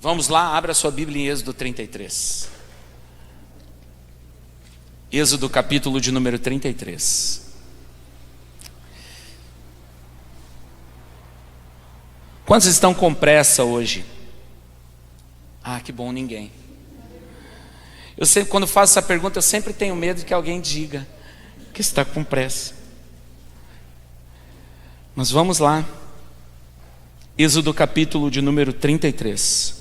Vamos lá, abra sua Bíblia em Êxodo 33. Êxodo capítulo de número 33. Quantos estão com pressa hoje? Ah, que bom, ninguém. Eu sempre, quando faço essa pergunta, eu sempre tenho medo de que alguém diga que está com pressa. Mas vamos lá. Êxodo capítulo de número 33.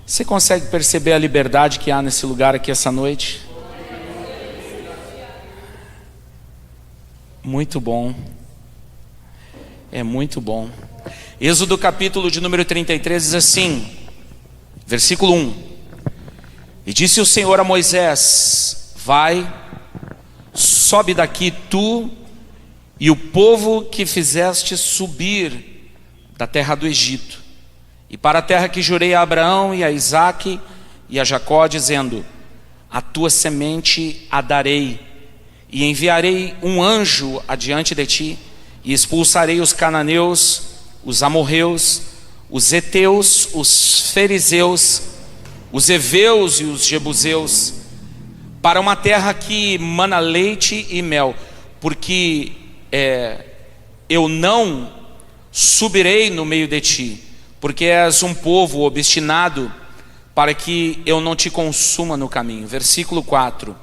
Você consegue perceber a liberdade que há nesse lugar aqui essa noite? Muito bom. É muito bom. Êxodo capítulo de número 33 diz assim, versículo 1. E disse o Senhor a Moisés: vai, sobe daqui tu e o povo que fizeste subir da terra do Egito, e para a terra que jurei a Abraão e a Isaque e a Jacó, dizendo: a tua semente a darei, e enviarei um anjo adiante de ti, e expulsarei os cananeus, os amorreus, os heteus, os fariseus, os heveus e os jebuseus, para uma terra que mana leite e mel, porque eu não subirei no meio de ti, porque és um povo obstinado, para que eu não te consuma no caminho. Versículo 4.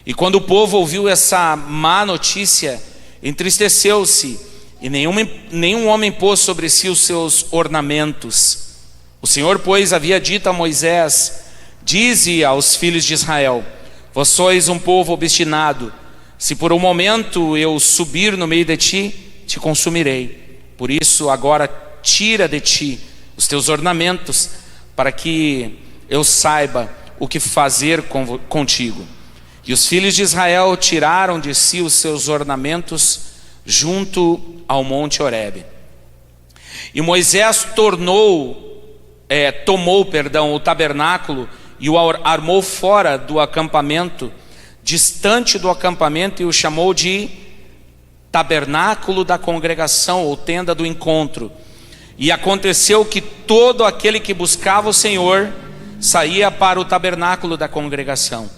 E quando o povo ouviu essa má notícia, entristeceu-se, e nenhum homem pôs sobre si os seus ornamentos. O Senhor, pois, havia dito a Moisés: dize aos filhos de Israel: vós sois um povo obstinado, se por um momento eu subir no meio de ti, te consumirei. Por isso agora tira de ti os teus ornamentos, para que eu saiba o que fazer contigo. E os filhos de Israel tiraram de si os seus ornamentos junto ao monte Horebe. E Moisés tomou o tabernáculo e o armou fora do acampamento, distante do acampamento, e o chamou de tabernáculo da congregação, ou tenda do encontro. E aconteceu que todo aquele que buscava o Senhor saía para o tabernáculo da congregação,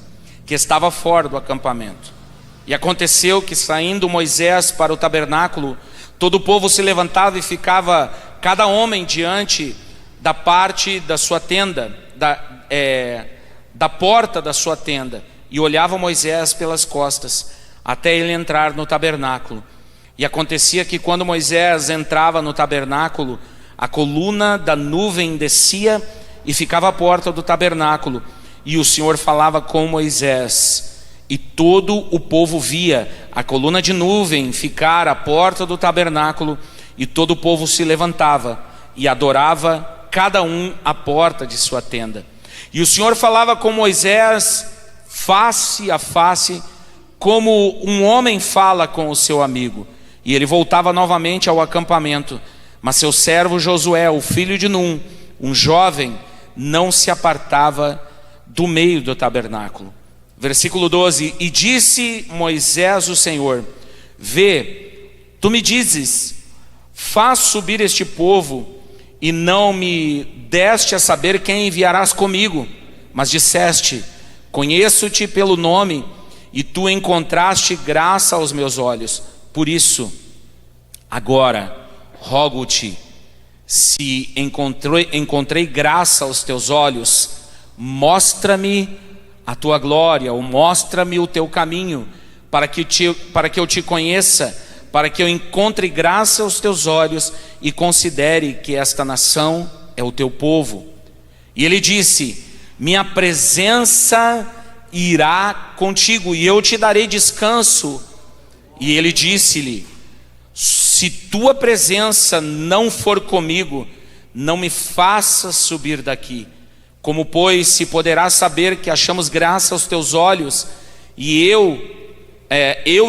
que estava fora do acampamento. E aconteceu que, saindo Moisés para o tabernáculo, todo o povo se levantava e ficava cada homem diante da parte da sua tenda, da porta da sua tenda, e olhava Moisés pelas costas, até ele entrar no tabernáculo. E acontecia que, quando Moisés entrava no tabernáculo, a coluna da nuvem descia e ficava à porta do tabernáculo, e o Senhor falava com Moisés. E todo o povo via a coluna de nuvem ficar à porta do tabernáculo, e todo o povo se levantava e adorava cada um à porta de sua tenda. E o Senhor falava com Moisés face a face, como um homem fala com o seu amigo. E ele voltava novamente ao acampamento, mas seu servo Josué, o filho de Num, um jovem, não se apartava do meio do tabernáculo. Versículo 12. E disse Moisés o Senhor: vê, tu me dizes, faz subir este povo, e não me deste a saber quem enviarás comigo, mas disseste: conheço-te pelo nome, e tu encontraste graça aos meus olhos. Por isso, agora rogo-te, se encontrei graça aos teus olhos, mostra-me a tua glória, ou mostra-me o teu caminho, para que eu te conheça, para que eu encontre graça aos teus olhos e considere que esta nação é o teu povo. E ele disse: minha presença irá contigo, e eu te darei descanso. E ele disse-lhe: se tua presença não for comigo, não me faças subir daqui. Como, pois, se poderás saber que achamos graça aos teus olhos, e eu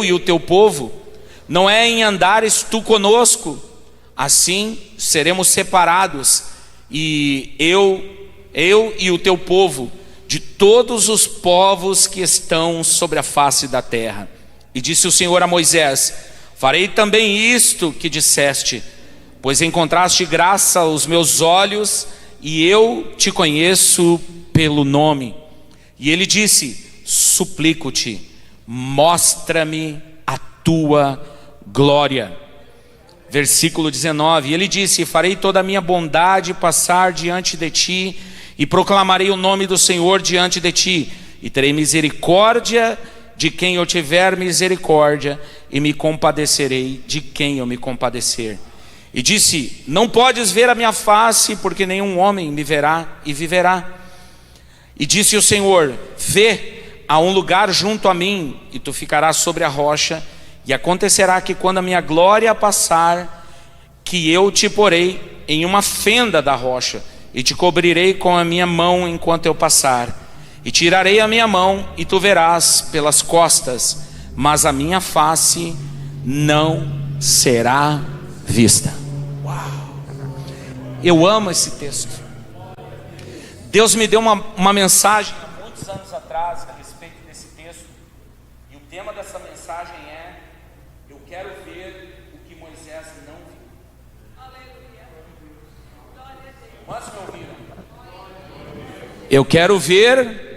e o teu povo, não é em andares tu conosco, assim seremos separados, e eu e o teu povo, de todos os povos que estão sobre a face da terra. E disse o Senhor a Moisés: Farei também isto que disseste, pois encontraste graça aos meus olhos, e eu te conheço pelo nome. E ele disse: suplico-te, mostra-me a tua glória. Versículo 19, e ele disse: farei toda a minha bondade passar diante de ti, e proclamarei o nome do Senhor diante de ti, e terei misericórdia de quem eu tiver misericórdia, e me compadecerei de quem eu me compadecer. E disse: não podes ver a minha face, porque nenhum homem me verá e viverá. E disse o Senhor: vê, há um lugar junto a mim, e tu ficarás sobre a rocha, e acontecerá que quando a minha glória passar, que eu te porei em uma fenda da rocha, e te cobrirei com a minha mão enquanto eu passar, e tirarei a minha mão, e tu verás pelas costas, mas a minha face não será vista. Uau! Eu amo esse texto. Deus me deu uma mensagem há muitos anos atrás a respeito desse texto, e o tema dessa mensagem é: eu quero ver o que Moisés não viu. Aleluia. Quantos me ouviram? Eu quero ver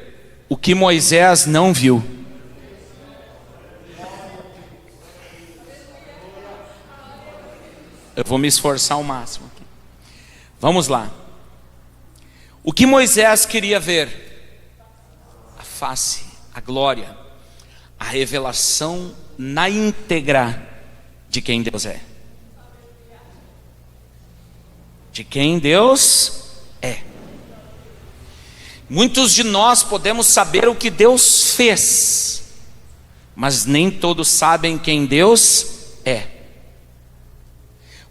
o que Moisés não viu. Eu vou me esforçar ao máximo aqui. Vamos lá. O que Moisés queria ver? A face, a glória, a revelação na íntegra de quem Deus é. De quem Deus é. Muitos de nós podemos saber o que Deus fez, mas nem todos sabem quem Deus é.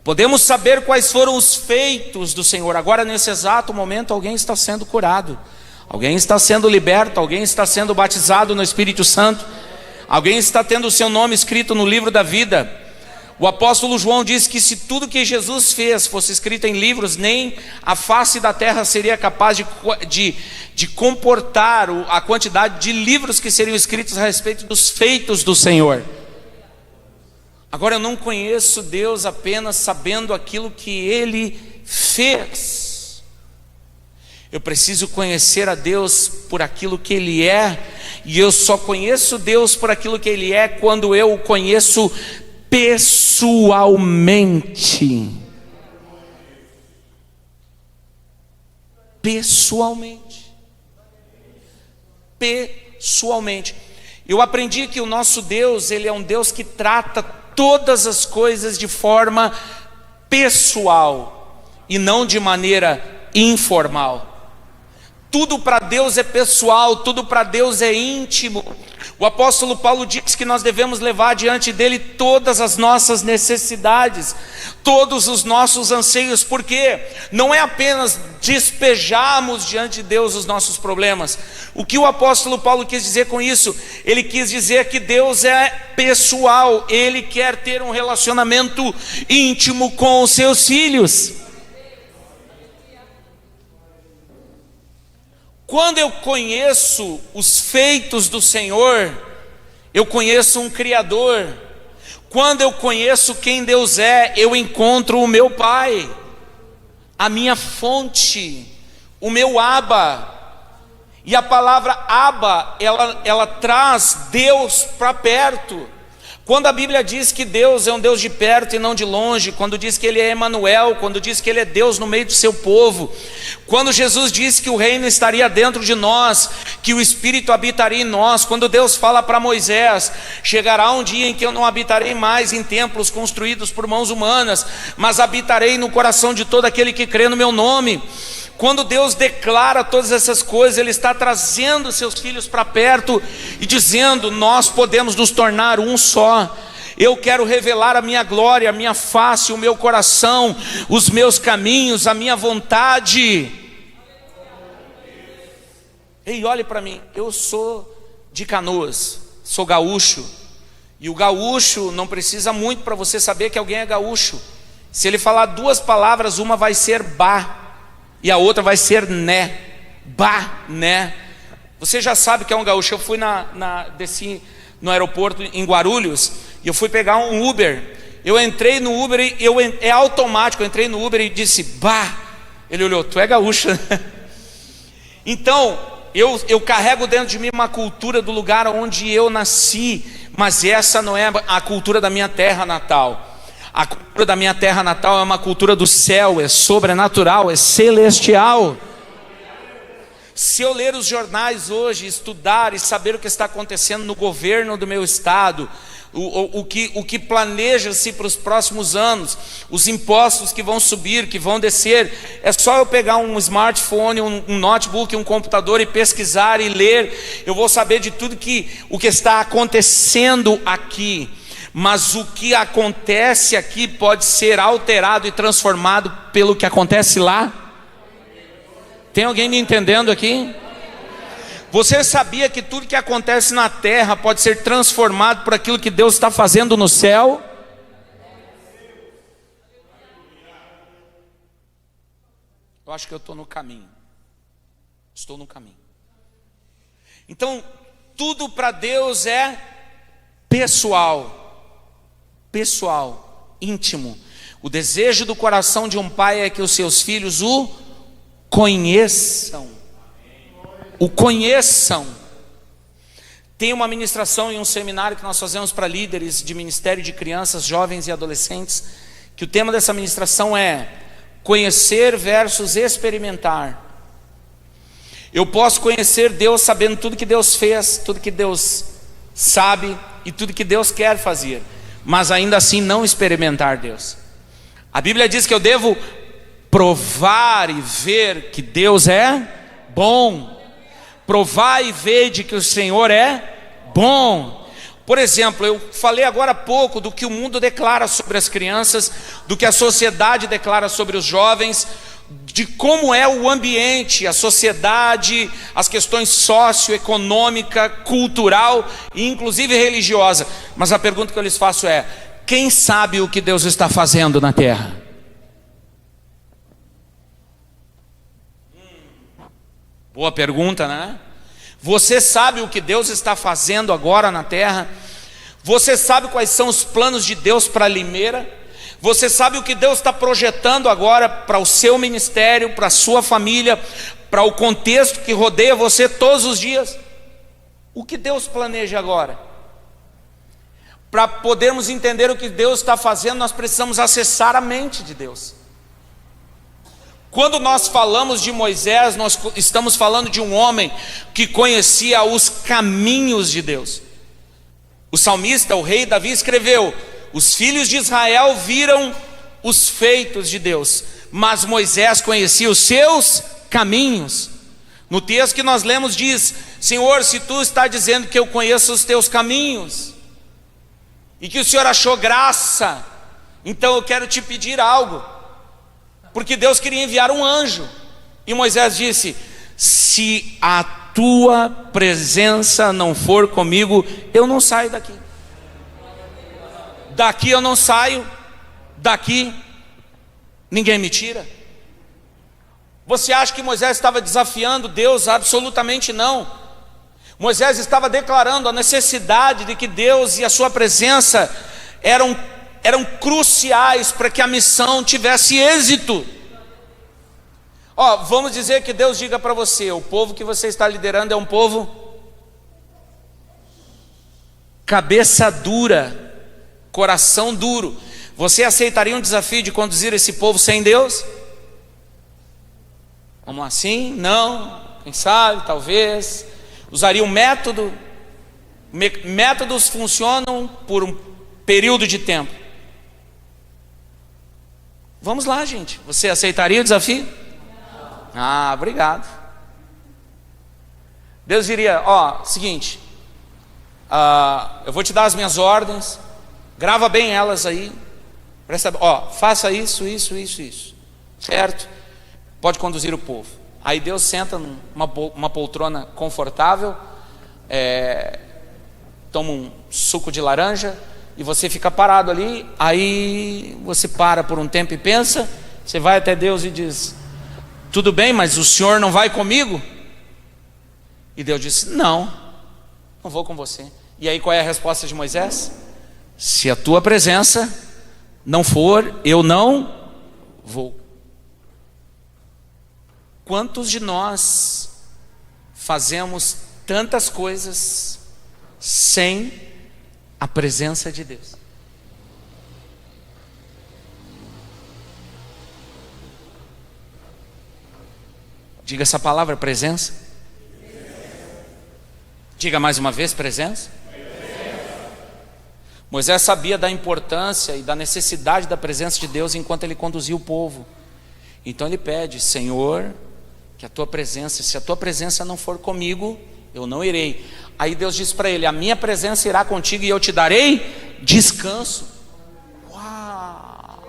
Podemos saber quais foram os feitos do Senhor. Agora, nesse exato momento, alguém está sendo curado, alguém está sendo liberto, alguém está sendo batizado no Espírito Santo, alguém está tendo o seu nome escrito no livro da vida. O apóstolo João disse que se tudo que Jesus fez fosse escrito em livros, nem a face da terra seria capaz de comportar a quantidade de livros que seriam escritos a respeito dos feitos do Senhor. Agora, eu não conheço Deus apenas sabendo aquilo que Ele fez. Eu preciso conhecer a Deus por aquilo que Ele é, e eu só conheço Deus por aquilo que Ele é quando eu o conheço pessoalmente. Pessoalmente. Pessoalmente. Eu aprendi que o nosso Deus, Ele é um Deus que trata todas as coisas de forma pessoal e não de maneira informal. Tudo para Deus é pessoal, tudo para Deus é íntimo. O apóstolo Paulo diz que nós devemos levar diante dele todas as nossas necessidades, todos os nossos anseios, porque não é apenas despejarmos diante de Deus os nossos problemas. O que o apóstolo Paulo quis dizer com isso? Ele quis dizer que Deus é pessoal, Ele quer ter um relacionamento íntimo com os seus filhos. Quando eu conheço os feitos do Senhor, eu conheço um Criador. Quando eu conheço quem Deus é, eu encontro o meu Pai, a minha fonte, o meu Abba. E a palavra Abba, ela traz Deus para perto. Quando a Bíblia diz que Deus é um Deus de perto e não de longe, quando diz que Ele é Emanuel, quando diz que Ele é Deus no meio do seu povo, quando Jesus disse que o reino estaria dentro de nós, que o Espírito habitaria em nós, quando Deus fala para Moisés: chegará um dia em que eu não habitarei mais em templos construídos por mãos humanas, mas habitarei no coração de todo aquele que crê no meu nome. Quando Deus declara todas essas coisas, Ele está trazendo seus filhos para perto e dizendo: nós podemos nos tornar um só. Eu quero revelar a minha glória, a minha face, o meu coração, os meus caminhos, a minha vontade. Ei, olhe para mim, eu sou de Canoas, sou gaúcho. E o gaúcho não precisa muito para você saber que alguém é gaúcho. Se ele falar duas palavras, uma vai ser bah e a outra vai ser né. Bah, né. Você já sabe que é um gaúcho. Eu fui desci no aeroporto em Guarulhos, e eu fui pegar um Uber. Eu entrei no Uber e é automático, eu entrei no Uber e disse, bah, ele olhou, tu é gaúcha, né? Então, eu carrego dentro de mim uma cultura do lugar onde eu nasci, mas essa não é a cultura da minha terra natal. A cultura da minha terra natal é uma cultura do céu, é sobrenatural, é celestial. Se eu ler os jornais hoje, estudar e saber o que está acontecendo no governo do meu estado, o que planeja-se para os próximos anos, os impostos que vão subir, que vão descer, é só eu pegar um smartphone, um notebook, um computador e pesquisar e ler, eu vou saber de tudo o que está acontecendo aqui. Mas o que acontece aqui pode ser alterado e transformado pelo que acontece lá. Tem alguém me entendendo aqui? Você sabia que tudo que acontece na terra pode ser transformado por aquilo que Deus está fazendo no céu? Eu acho que eu estou no caminho. Estou no caminho. Então, tudo para Deus é pessoal, íntimo. O desejo do coração de um pai é que os seus filhos o conheçam. Tem uma ministração em um seminário que nós fazemos para líderes de ministério de crianças, jovens e adolescentes, que o tema dessa ministração é conhecer versus experimentar. Eu posso conhecer Deus sabendo tudo que Deus fez, tudo que Deus sabe e tudo que Deus quer fazer, mas ainda assim não experimentar Deus. A Bíblia diz que eu devo provar e ver que Deus é bom. Provar e ver de que o Senhor é bom. Por exemplo, eu falei agora há pouco do que o mundo declara sobre as crianças, do que a sociedade declara sobre os jovens, de como é o ambiente, a sociedade, as questões socioeconômica, cultural e inclusive religiosa. Mas a pergunta que eu lhes faço é: quem sabe o que Deus está fazendo na terra? Boa pergunta, né? Você sabe o que Deus está fazendo agora na terra? Você sabe quais são os planos de Deus para Limeira? Você sabe o que Deus está projetando agora para o seu ministério, para a sua família, para o contexto que rodeia você todos os dias? O que Deus planeja agora? Para podermos entender o que Deus está fazendo, nós precisamos acessar a mente de Deus. Quando nós falamos de Moisés, nós estamos falando de um homem que conhecia os caminhos de Deus. O salmista, o rei Davi, escreveu: os filhos de Israel viram os feitos de Deus, mas Moisés conhecia os seus caminhos. No texto que nós lemos diz: Senhor, se tu está dizendo que eu conheço os teus caminhos, e que o Senhor achou graça, então eu quero te pedir algo. Porque Deus queria enviar um anjo, e Moisés disse: se a tua presença não for comigo, eu não saio daqui. Daqui eu não saio, daqui ninguém me tira. Você acha que Moisés estava desafiando Deus? Absolutamente não. Moisés estava declarando a necessidade de que Deus e a sua presença eram cruciais para que a missão tivesse êxito. Vamos dizer que Deus diga para você: o povo que você está liderando é um povo cabeça dura, coração duro. Você aceitaria um desafio de conduzir esse povo sem Deus? Como assim? Não, quem sabe, talvez. Usaria um método. Métodos funcionam por um período de tempo. Vamos lá, gente. Você aceitaria o desafio? Não. Obrigado. Deus diria: seguinte, eu vou te dar as minhas ordens, grava bem elas aí, faça isso, certo? Pode conduzir o povo. Aí Deus senta numa poltrona confortável, toma um suco de laranja, e você fica parado ali. Aí você para por um tempo e pensa. Você vai até Deus e diz: tudo bem, mas o Senhor não vai comigo? E Deus disse: não vou com você. E aí qual é a resposta de Moisés? Se a tua presença não for, eu não vou. Quantos de nós fazemos tantas coisas sem a presença de Deus? Diga essa palavra, presença. Diga mais uma vez, presença. Moisés sabia da importância e da necessidade da presença de Deus enquanto ele conduzia o povo. Então ele pede: Senhor, que a tua presença, se a tua presença não for comigo, eu não irei. Aí Deus diz para ele: a minha presença irá contigo e eu te darei descanso. Uau!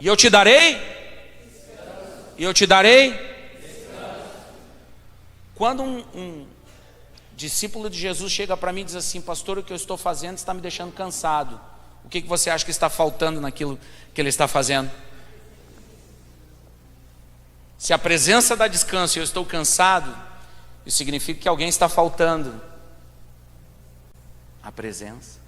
E eu te darei? E eu te darei? Quando um discípulo de Jesus chega para mim e diz assim: pastor, o que eu estou fazendo está me deixando cansado. O que você acha que está faltando naquilo que ele está fazendo? Se a presença dá descanso e eu estou cansado, isso significa que alguém está faltando a presença.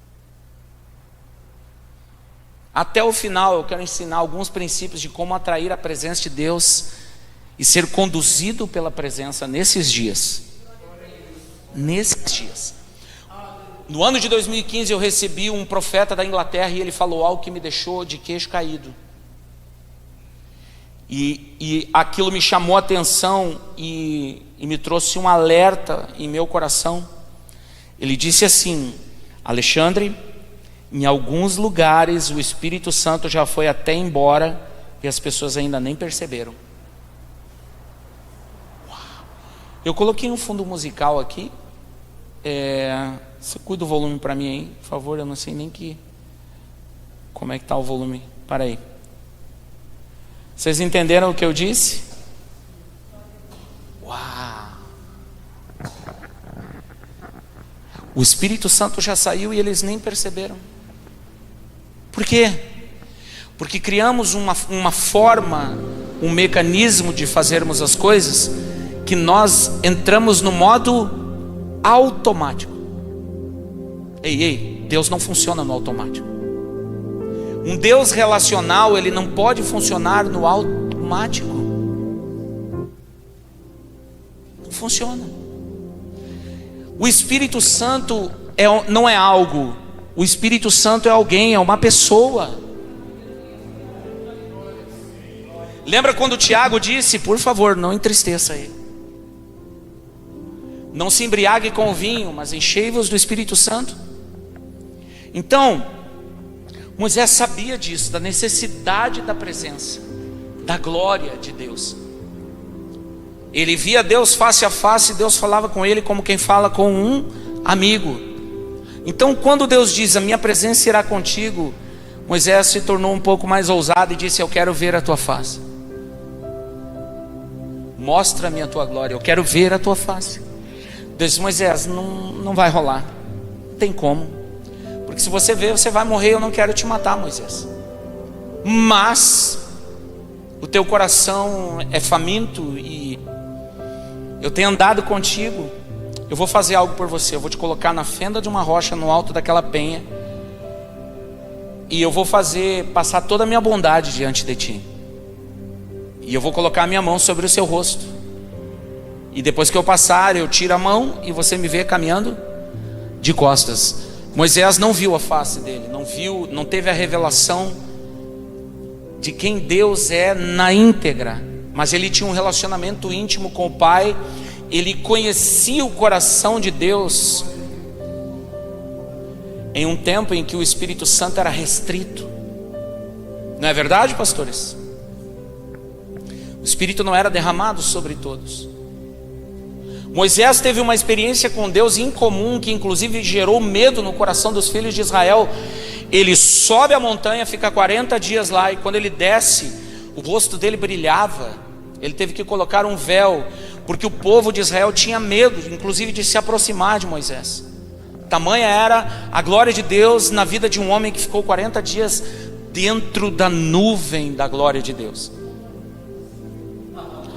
Até o final eu quero ensinar alguns princípios de como atrair a presença de Deus e ser conduzido pela presença nesses dias. No ano de 2015 eu recebi um profeta da Inglaterra e ele falou algo que me deixou de queixo caído. E aquilo me chamou a atenção e me trouxe um alerta em meu coração. Ele disse assim: Alexandre, em alguns lugares o Espírito Santo já foi até embora e as pessoas ainda nem perceberam. Eu coloquei um fundo musical aqui. Você cuida do volume para mim aí, por favor. Eu não sei nem como é que está o volume. Para aí. Vocês entenderam o que eu disse? Uau! O Espírito Santo já saiu e eles nem perceberam. Por quê? Porque criamos uma forma, um mecanismo de fazermos as coisas, que nós entramos no modo automático. Ei, Deus não funciona no automático. Um Deus relacional, ele não pode funcionar no automático. Não funciona. O Espírito Santo não é algo. O Espírito Santo é alguém, é uma pessoa. Lembra quando o Tiago disse: por favor, não entristeça ele. Não se embriague com o vinho, mas enchei-vos do Espírito Santo. Então, Moisés sabia disso, da necessidade da presença, da glória de Deus. Ele via Deus face a face, e Deus falava com ele como quem fala com um amigo. Então, quando Deus diz: a minha presença irá contigo, Moisés se tornou um pouco mais ousado e disse: eu quero ver a tua face. Mostra-me a tua glória, eu quero ver a tua face. Deus disse: Moisés, não vai rolar, não tem como. Porque se você ver, você vai morrer. Eu não quero te matar, Moisés, mas o teu coração é faminto e eu tenho andado contigo. Eu vou fazer algo por você. Eu vou te colocar na fenda de uma rocha no alto daquela penha, e eu vou fazer passar toda a minha bondade diante de ti, e eu vou colocar a minha mão sobre o seu rosto, e depois que eu passar, eu tiro a mão e você me vê caminhando de costas. Moisés não viu a face dele, não teve a revelação de quem Deus é na íntegra, mas ele tinha um relacionamento íntimo com o Pai. Ele conhecia o coração de Deus em um tempo em que o Espírito Santo era restrito. Não é verdade, pastores? O Espírito não era derramado sobre todos. Moisés teve uma experiência com Deus incomum, que inclusive gerou medo no coração dos filhos de Israel. Ele sobe a montanha, fica 40 dias lá, e quando ele desce, o rosto dele brilhava. Ele teve que colocar um véu, porque o povo de Israel tinha medo, inclusive, de se aproximar de Moisés. Tamanha era a glória de Deus na vida de um homem que ficou 40 dias dentro da nuvem da glória de Deus.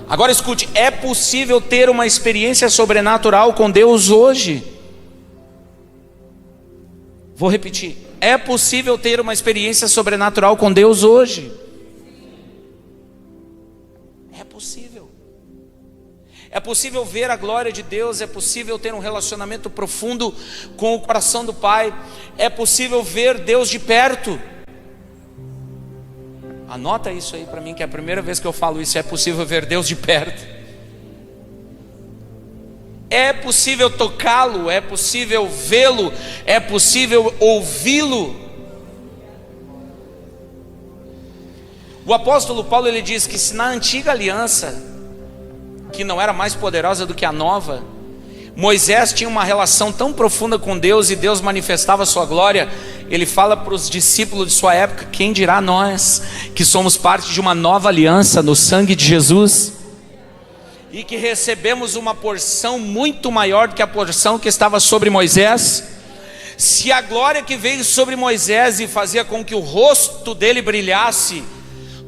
Agora escute, é possível ter uma experiência sobrenatural com Deus hoje. Vou repetir, é possível ter uma experiência sobrenatural com Deus hoje. É possível. É possível ver a glória de Deus, é possível ter um relacionamento profundo com o coração do Pai, é possível ver Deus de perto. Anota isso aí para mim, que é a primeira vez que eu falo isso. É possível ver Deus de perto. É possível tocá-lo, é possível vê-lo, é possível ouvi-lo. O apóstolo Paulo, ele diz que se na antiga aliança, que não era mais poderosa do que a nova, Moisés tinha uma relação tão profunda com Deus e Deus manifestava a sua glória, ele fala para os discípulos de sua época: quem dirá nós que somos parte de uma nova aliança no sangue de Jesus, e que recebemos uma porção muito maior do que a porção que estava sobre Moisés? Se a glória que veio sobre Moisés e fazia com que o rosto dele brilhasse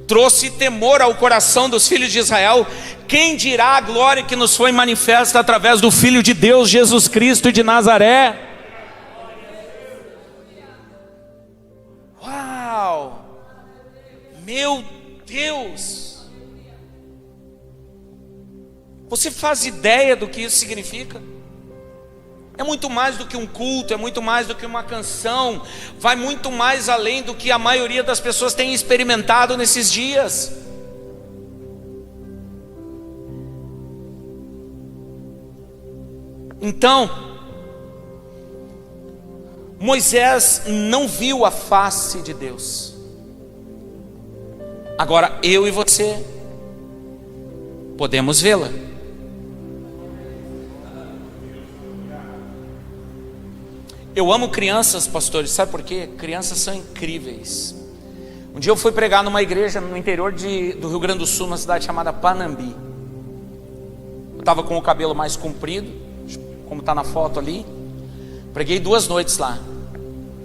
trouxe temor ao coração dos filhos de Israel, quem dirá a glória que nos foi manifesta através do Filho de Deus, Jesus Cristo de Nazaré? Uau! Meu Deus! Você faz ideia do que isso significa? É muito mais do que um culto, é muito mais do que uma canção, vai muito mais além do que a maioria das pessoas tem experimentado nesses dias. Então, Moisés não viu a face de Deus. Agora eu e você podemos vê-la. Eu amo crianças, pastores, sabe por quê? Crianças são incríveis. Um dia eu fui pregar numa igreja no interior do Rio Grande do Sul, numa cidade chamada Panambi. Eu estava com o cabelo mais comprido, como está na foto ali. Preguei 2 noites lá.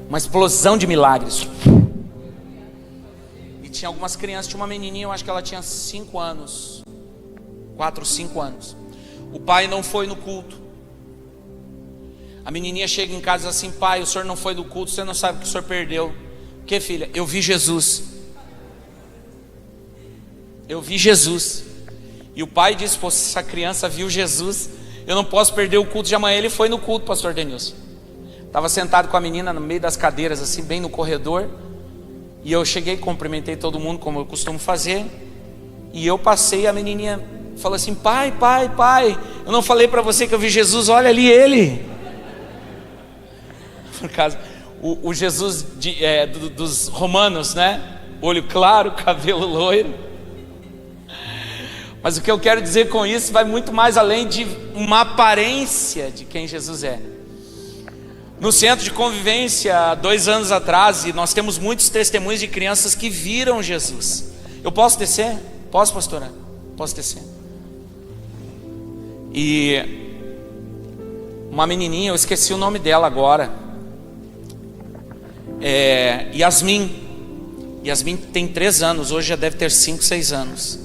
Uma explosão de milagres. E tinha algumas crianças, tinha uma menininha, eu acho que ela tinha 5 anos. 4, 5 anos. O pai não foi no culto. A menininha chega em casa e diz assim: pai, o senhor não foi do culto, você não sabe o que o senhor perdeu. O que, filha? Eu vi Jesus. Eu vi Jesus. E o pai disse: pô, se essa criança viu Jesus, eu não posso perder o culto de amanhã. Ele foi no culto, pastor Denilson. Estava sentado com a menina no meio das cadeiras, assim, bem no corredor. E eu cheguei, cumprimentei todo mundo, como eu costumo fazer. E eu passei, a menininha falou assim: pai, pai, pai, eu não falei para você que eu vi Jesus, olha ali ele. Por causa, o Jesus dos romanos, né? Olho claro, cabelo loiro. Mas o que eu quero dizer com isso vai muito mais além de uma aparência de quem Jesus é. No centro de convivência, 2 anos atrás, e nós temos muitos testemunhos de crianças que viram Jesus. Eu posso descer? Posso, pastora? Posso descer? E uma menininha, eu esqueci o nome dela agora. Yasmin tem 3 anos, hoje já deve ter 5, 6 anos.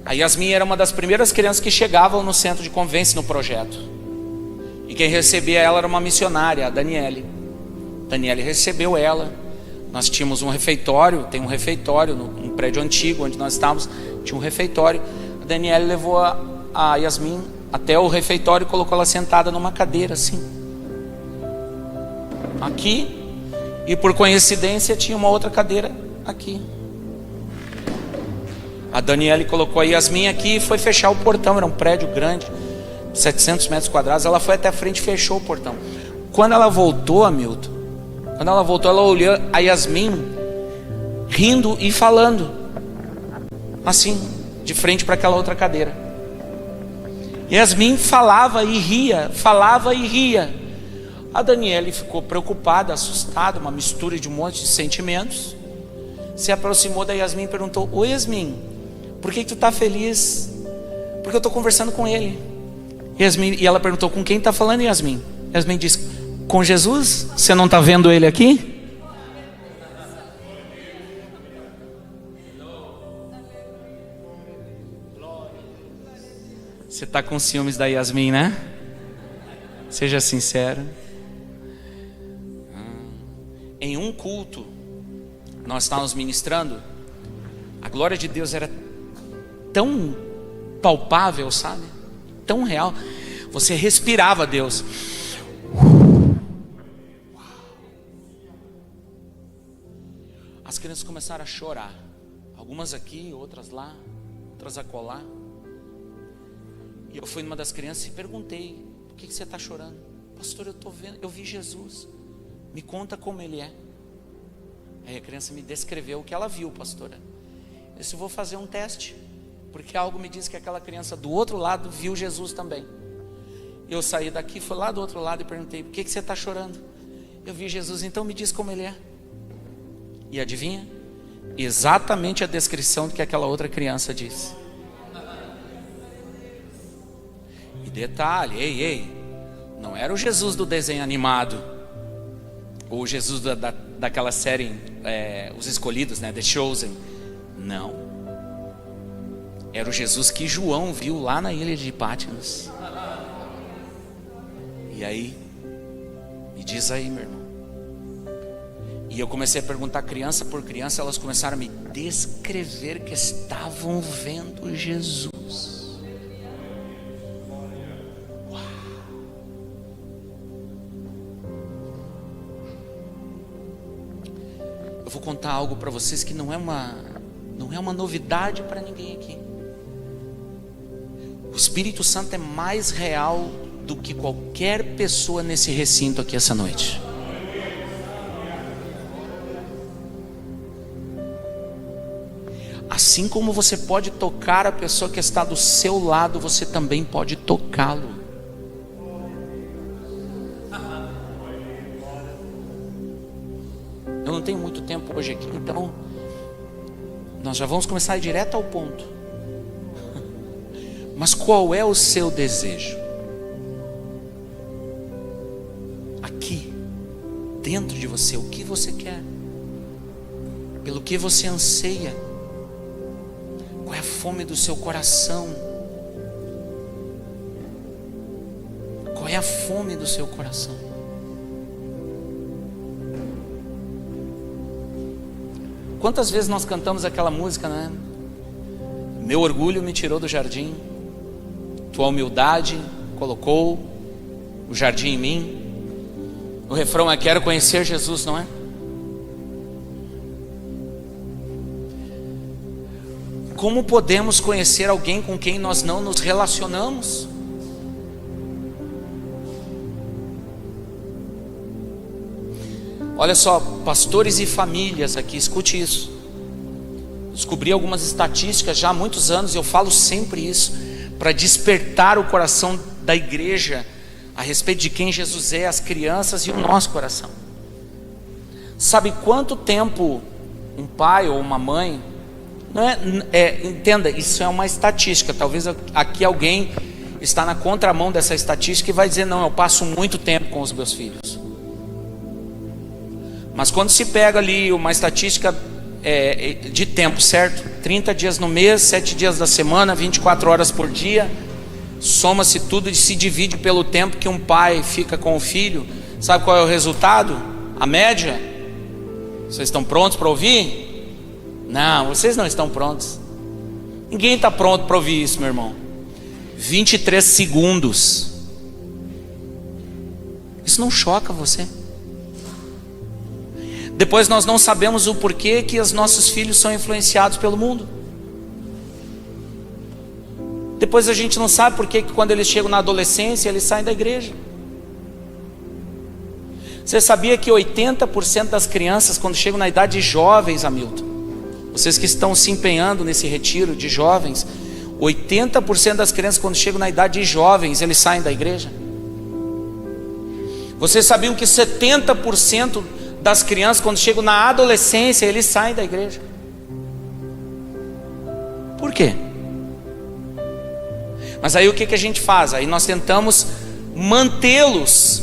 A Yasmin era uma das primeiras crianças que chegavam no centro de convivência no projeto. E quem recebia ela era uma missionária, a Daniele. Daniele recebeu ela. Nós tínhamos um refeitório, tem um refeitório num prédio antigo onde nós estávamos, tinha um refeitório. A Daniele levou a Yasmin até o refeitório e colocou ela sentada numa cadeira assim. Aqui. E por coincidência tinha uma outra cadeira aqui. A Daniele colocou a Yasmin aqui e foi fechar o portão. Era um prédio grande, 700 metros quadrados. Ela foi até a frente e fechou o portão. Quando ela voltou, Hamilton, ela olhou a Yasmin rindo e falando assim, de frente para aquela outra cadeira. Yasmin falava e ria, falava e ria. A Daniele ficou preocupada, assustada, uma mistura de um monte de sentimentos. Se aproximou da Yasmin e perguntou: oi Yasmin, por que tu está feliz? Porque eu estou conversando com ele. E ela perguntou: com quem está falando, Yasmin? Yasmin disse: com Jesus? Você não está vendo ele aqui? Você está com ciúmes da Yasmin, né? Seja sincero. Em um culto, nós estávamos ministrando, a glória de Deus era tão palpável, sabe? Tão real. Você respirava Deus. As crianças começaram a chorar. Algumas aqui, outras lá, outras acolá. E eu fui numa das crianças e perguntei: por que você está chorando? Pastor, eu estou vendo, eu vi Jesus. Me conta como ele é. Aí a criança me descreveu o que ela viu, pastora. Eu disse: vou fazer um teste, porque algo me diz que aquela criança do outro lado viu Jesus também. Eu saí daqui, fui lá do outro lado e perguntei: por que você está chorando? Eu vi Jesus, então me diz como ele é. E adivinha? Exatamente a descrição do que aquela outra criança disse. E detalhe, ei, não era o Jesus do desenho animado, ou o Jesus daquela série, Os Escolhidos, né? The Chosen. Não. Era o Jesus que João viu lá na ilha de Patmos. E aí, me diz aí, meu irmão. E eu comecei a perguntar criança por criança, elas começaram a me descrever que estavam vendo Jesus. Uau. Eu vou contar algo para vocês que não é uma novidade para ninguém aqui. O Espírito Santo é mais real do que qualquer pessoa nesse recinto aqui essa noite. Assim como você pode tocar a pessoa que está do seu lado, você também pode tocá-lo. Eu não tenho muito tempo hoje aqui, então nós já vamos começar a ir direto ao ponto. Mas qual é o seu desejo? Aqui, dentro de você, o que você quer? Pelo que você anseia? Qual é a fome do seu coração? Qual é a fome do seu coração? Quantas vezes nós cantamos aquela música, né? Meu orgulho me tirou do jardim, tua humildade colocou o jardim em mim. O refrão é: quero conhecer Jesus, não é? Como podemos conhecer alguém com quem nós não nos relacionamos? Olha só, pastores e famílias aqui, escute isso. Descobri algumas estatísticas já há muitos anos, e eu falo sempre isso, para despertar o coração da igreja a respeito de quem Jesus é, as crianças e o nosso coração. Sabe quanto tempo um pai ou uma mãe, entenda, isso é uma estatística. Talvez aqui alguém está na contramão dessa estatística e vai dizer: não, eu passo muito tempo com os meus filhos. Mas quando se pega ali uma estatística de tempo, certo? 30 dias no mês, 7 dias da semana, 24 horas por dia, soma-se tudo e se divide pelo tempo que um pai fica com o filho. Sabe qual é o resultado? A média? Vocês estão prontos para ouvir? Não, vocês não estão prontos. Ninguém está pronto para ouvir isso, meu irmão. 23 segundos. Isso não choca você? Depois nós não sabemos o porquê que os nossos filhos são influenciados pelo mundo. Depois a gente não sabe porquê que quando eles chegam na adolescência eles saem da igreja. Você sabia que 80% das crianças, quando chegam na idade de jovens, Hamilton, vocês que estão se empenhando nesse retiro de jovens, 80% das crianças, quando chegam na idade de jovens, eles saem da igreja? Vocês sabiam que 70% das crianças, quando chegam na adolescência, eles saem da igreja? Por quê? Mas aí o que a gente faz? Aí nós tentamos mantê-los,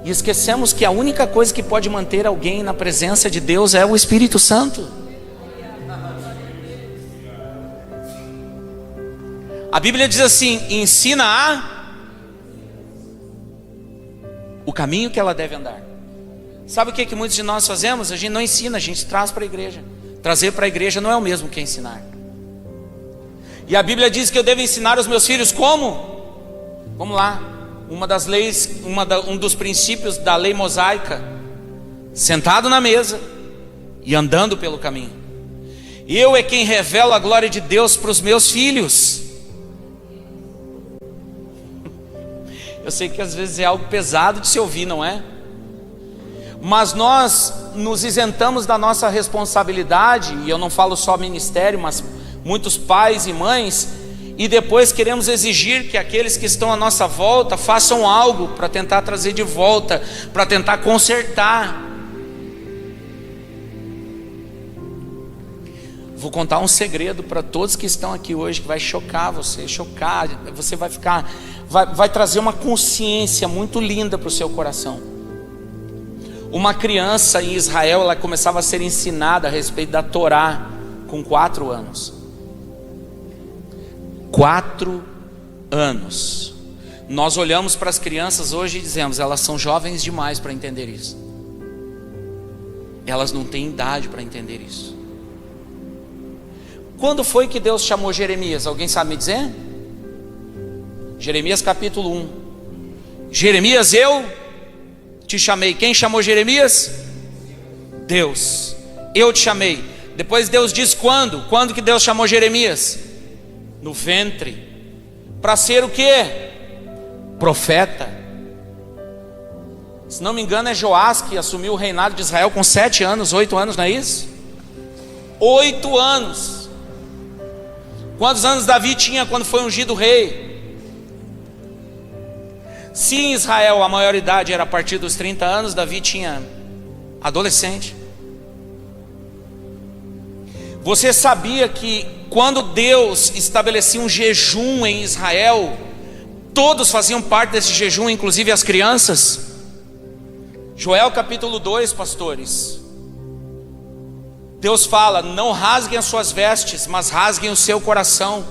e esquecemos que a única coisa que pode manter alguém na presença de Deus é o Espírito Santo. A Bíblia diz assim: ensina o caminho que ela deve andar. Sabe o que muitos de nós fazemos? A gente não ensina, a gente traz para a igreja. Trazer para a igreja não é o mesmo que ensinar. E a Bíblia diz que eu devo ensinar os meus filhos como? Vamos lá, uma das leis, um dos princípios da lei mosaica: sentado na mesa e andando pelo caminho. Eu é quem revela a glória de Deus para os meus filhos. Eu sei que às vezes é algo pesado de se ouvir, não é? Mas nós nos isentamos da nossa responsabilidade, e eu não falo só ministério, mas muitos pais e mães, e depois queremos exigir que aqueles que estão à nossa volta façam algo para tentar trazer de volta, para tentar consertar. Vou contar um segredo para todos que estão aqui hoje, que vai chocar você, você vai ficar, vai trazer uma consciência muito linda para o seu coração. Uma criança em Israel, ela começava a ser ensinada a respeito da Torá com 4 anos. 4 anos. Nós olhamos para as crianças hoje e dizemos: elas são jovens demais para entender isso. Elas não têm idade para entender isso. Quando foi que Deus chamou Jeremias? Alguém sabe me dizer? Jeremias capítulo 1. Jeremias, eu te chamei. Quem chamou Jeremias? Deus. Eu te chamei. Depois Deus diz quando? Quando que Deus chamou Jeremias? No ventre. Para ser o quê? Profeta. Se não me engano é Joás que assumiu o reinado de Israel com 7 anos, 8 anos, não é isso? 8 anos. Quantos anos Davi tinha quando foi ungido rei? Se em Israel a maioridade era a partir dos 30 anos, Davi tinha adolescente. Você sabia que quando Deus estabelecia um jejum em Israel, todos faziam parte desse jejum, inclusive as crianças? Joel capítulo 2, pastores. Deus fala: não rasguem as suas vestes, mas rasguem o seu coração.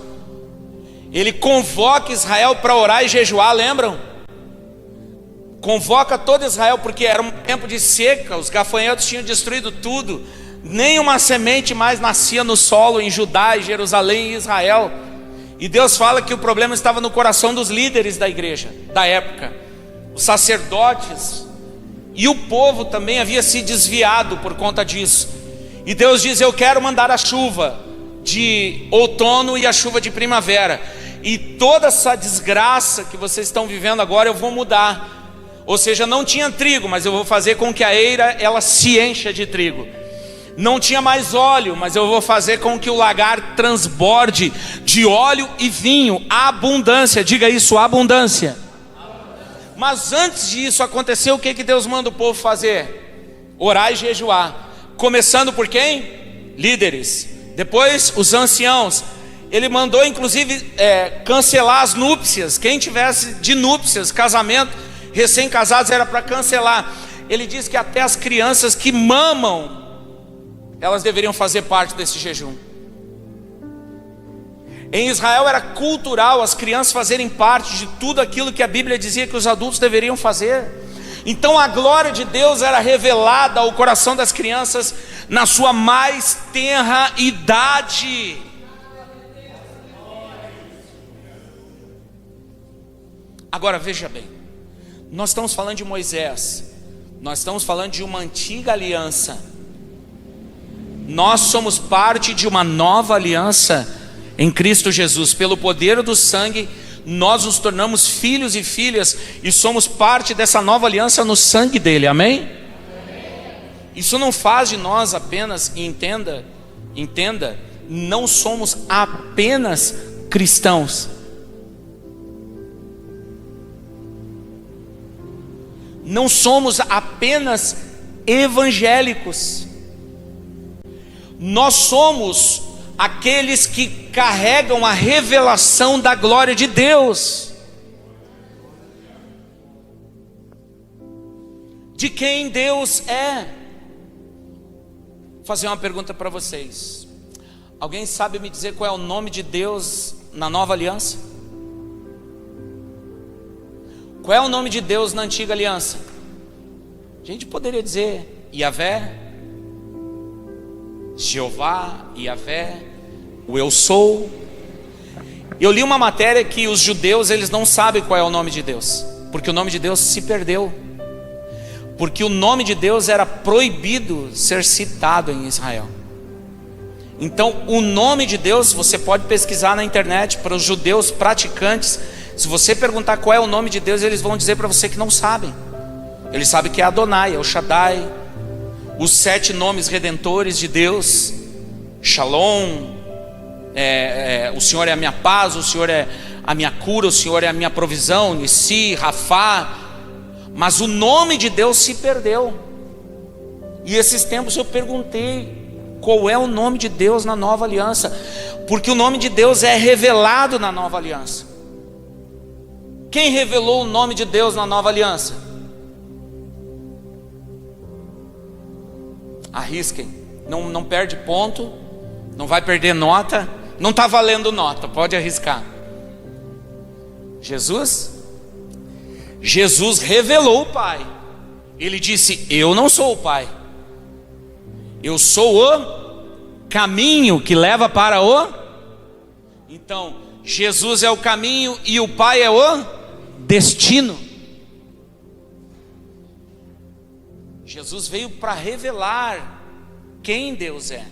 Ele convoca Israel para orar e jejuar, lembram? Convoca todo Israel, porque era um tempo de seca, os gafanhotos tinham destruído tudo, nenhuma semente mais nascia no solo em Judá, em Jerusalém e Israel. E Deus fala que o problema estava no coração dos líderes da igreja, da época, os sacerdotes, e o povo também havia se desviado por conta disso. E Deus diz: eu quero mandar a chuva de outono e a chuva de primavera, e toda essa desgraça que vocês estão vivendo agora eu vou mudar. Ou seja, não tinha trigo, mas eu vou fazer com que a eira ela se encha de trigo. Não tinha mais óleo, mas eu vou fazer com que o lagar transborde de óleo e vinho. Abundância, diga isso, abundância. Mas antes disso acontecer, o que Deus manda o povo fazer? Orar e jejuar. Começando por quem? Líderes. Depois os anciãos. Ele mandou inclusive cancelar as núpcias. Quem tivesse de núpcias, casamento, recém-casados, era para cancelar. Ele diz que até as crianças que mamam, elas deveriam fazer parte desse jejum. Em Israel era cultural as crianças fazerem parte de tudo aquilo que a Bíblia dizia que os adultos deveriam fazer. Então a glória de Deus era revelada ao coração das crianças na sua mais tenra idade. Agora veja bem, nós estamos falando de Moisés, nós estamos falando de uma antiga aliança. Nós somos parte de uma nova aliança em Cristo Jesus. Pelo poder do sangue, nós nos tornamos filhos e filhas e somos parte dessa nova aliança no sangue dele, amém? Isso não faz de nós apenas, entenda, não somos apenas cristãos. Não somos apenas evangélicos. Nós somos aqueles que carregam a revelação da glória de Deus. De quem Deus é. Vou fazer uma pergunta para vocês. Alguém sabe me dizer qual é o nome de Deus na nova aliança? Qual é o nome de Deus na antiga aliança? A gente poderia dizer Yahvé, Jeová, Yahvé, o eu sou. Eu li uma matéria que os judeus, eles não sabem qual é o nome de Deus, porque o nome de Deus se perdeu, porque o nome de Deus era proibido ser citado em Israel. Então o nome de Deus, você pode pesquisar na internet para os judeus praticantes. Se você perguntar qual é o nome de Deus, eles vão dizer para você que não sabem. Eles sabem que é Adonai, é o Shaddai, os 7 nomes redentores de Deus, Shalom, o Senhor é a minha paz, o Senhor é a minha cura, o Senhor é a minha provisão, Nissi, Rafá. Mas o nome de Deus se perdeu. E esses tempos eu perguntei qual é o nome de Deus na nova aliança, porque o nome de Deus é revelado na nova aliança. Quem revelou o nome de Deus na nova aliança? Arrisquem, não perde ponto, não vai perder nota, não está valendo nota, pode arriscar. Jesus revelou o Pai. Ele disse: eu não sou o Pai, eu sou o caminho que leva para o... Então, Jesus é o caminho e o Pai é o destino. Jesus veio para revelar quem Deus é.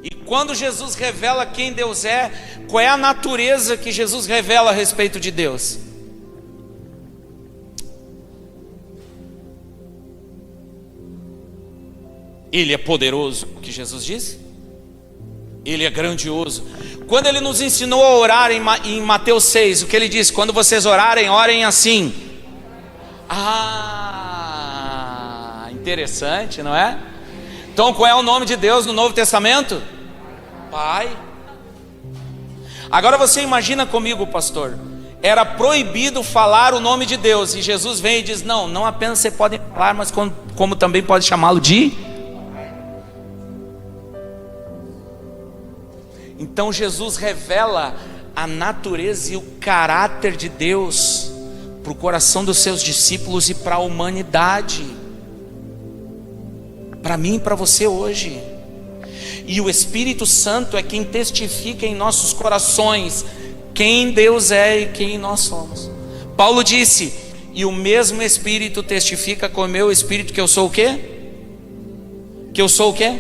E quando Jesus revela quem Deus é, qual é a natureza que Jesus revela a respeito de Deus? Ele é poderoso, o que Jesus disse? Ele é grandioso. Quando ele nos ensinou a orar em Mateus 6, o que ele disse? Quando vocês orarem, orem assim. Interessante, não é? Então qual é o nome de Deus no Novo Testamento? Pai. Agora você imagina comigo, pastor, era proibido falar o nome de Deus, e Jesus vem e diz: não apenas você pode falar, mas como também pode chamá-lo de... Então Jesus revela a natureza e o caráter de Deus para o coração dos seus discípulos e para a humanidade, para mim e para você hoje. E o Espírito Santo é quem testifica em nossos corações quem Deus é e quem nós somos. Paulo disse: e o mesmo Espírito testifica com o meu Espírito que eu sou o quê? Que eu sou o quê?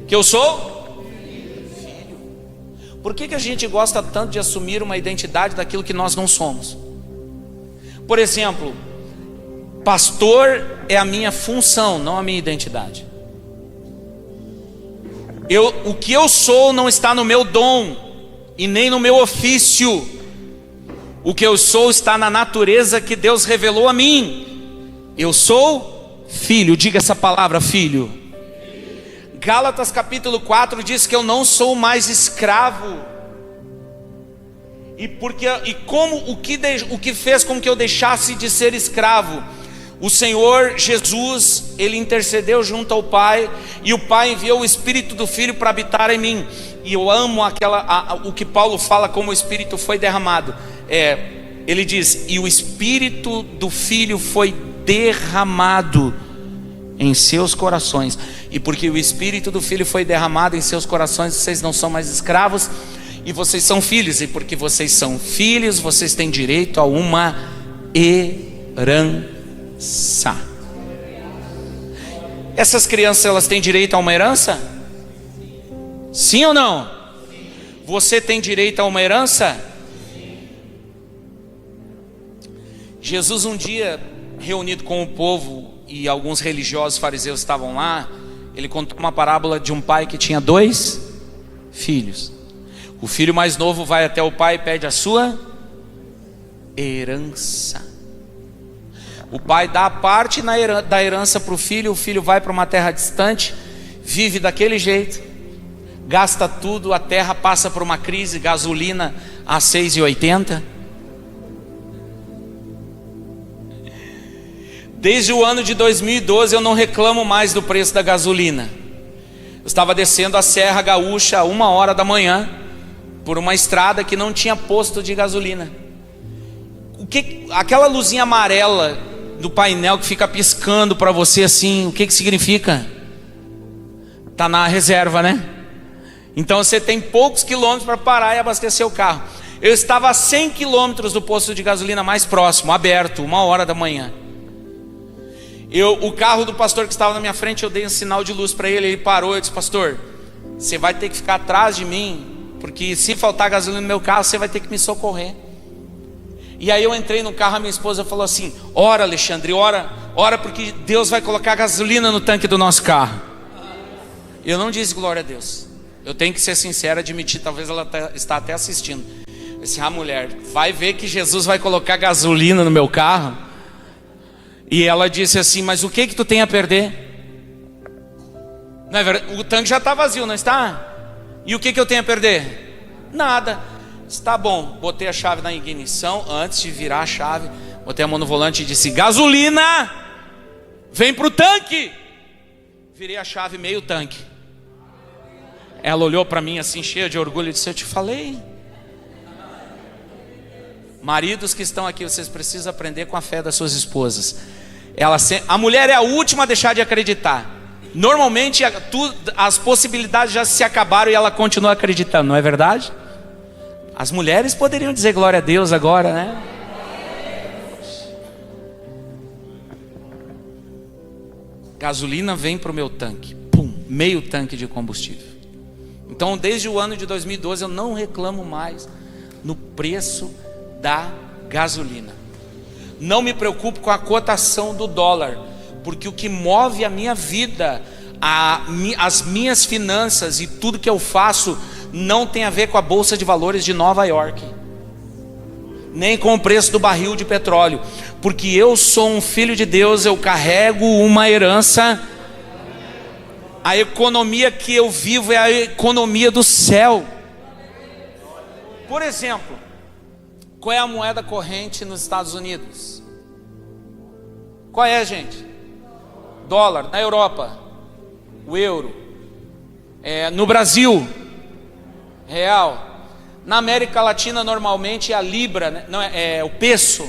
Que eu sou? Por que a gente gosta tanto de assumir uma identidade daquilo que nós não somos? Por exemplo, pastor é a minha função, não a minha identidade. O que eu sou não está no meu dom e nem no meu ofício. O que eu sou está na natureza que Deus revelou a mim. Eu sou filho, diga essa palavra, filho. Gálatas capítulo 4 diz que eu não sou mais escravo. O que fez com que eu deixasse de ser escravo? O Senhor Jesus, Ele intercedeu junto ao Pai, e o Pai enviou o Espírito do Filho para habitar em mim. E eu amo o que Paulo fala como o Espírito foi derramado. Ele diz: e o Espírito do Filho foi derramado em seus corações. E porque o Espírito do Filho foi derramado em seus corações, vocês não são mais escravos, e vocês são filhos. E porque vocês são filhos, vocês têm direito a uma herança. Essas crianças, elas têm direito a uma herança? Sim ou não? Você tem direito a uma herança? Jesus um dia, reunido com o povo, e alguns religiosos fariseus estavam lá, ele contou uma parábola de um pai que tinha 2 filhos. O filho mais novo vai até o pai e pede a sua herança. O pai dá a parte da herança para o filho vai para uma terra distante, vive daquele jeito, gasta tudo, a terra passa por uma crise, gasolina a 6,80. Desde o ano de 2012 eu não reclamo mais do preço da gasolina. Eu estava descendo a Serra Gaúcha a 1h da manhã, por uma estrada que não tinha posto de gasolina. Aquela luzinha amarela do painel que fica piscando para você assim, o que significa? Está na reserva, né? Então você tem poucos quilômetros para parar e abastecer o carro. Eu estava a 100 quilômetros do posto de gasolina mais próximo, aberto, 1h da manhã. O carro do pastor que estava na minha frente, eu dei um sinal de luz para ele, ele parou, eu disse: pastor, você vai ter que ficar atrás de mim, porque se faltar gasolina no meu carro, você vai ter que me socorrer. E aí eu entrei no carro, a minha esposa falou assim: ora, Alexandre, ora, porque Deus vai colocar gasolina no tanque do nosso carro. Eu não disse glória a Deus. Eu tenho que ser sincero, admitir, talvez ela está até assistindo. Eu disse: mulher, vai ver que Jesus vai colocar gasolina no meu carro. E ela disse assim: mas o que tu tem a perder? Não é verdade? O tanque já está vazio, não está? E o que eu tenho a perder? Nada. Está bom. Botei a chave na ignição, antes de virar a chave, botei a mão no volante e disse: gasolina, vem pro tanque. Virei a chave, meio tanque. Ela olhou para mim assim, cheia de orgulho, e disse: eu te falei. Maridos que estão aqui, vocês precisam aprender com a fé das suas esposas. A mulher é a última a deixar de acreditar. Normalmente as possibilidades já se acabaram e ela continua acreditando, não é verdade? As mulheres poderiam dizer glória a Deus agora, né? Gasolina vem para o meu tanque, pum, meio tanque de combustível. Então desde o ano de 2012 eu não reclamo mais no preço da gasolina. Não me preocupo com a cotação do dólar, porque o que move a minha vida, as minhas finanças e tudo que eu faço não tem a ver com a bolsa de valores de Nova York, nem com o preço do barril de petróleo, porque eu sou um filho de Deus, eu carrego uma herança. A economia que eu vivo é a economia do céu. Por exemplo, qual é a moeda corrente nos Estados Unidos? Qual é, gente? Dólar. Na Europa, o euro. No Brasil, real. Na América Latina, normalmente é a libra, né? Não, é o peso,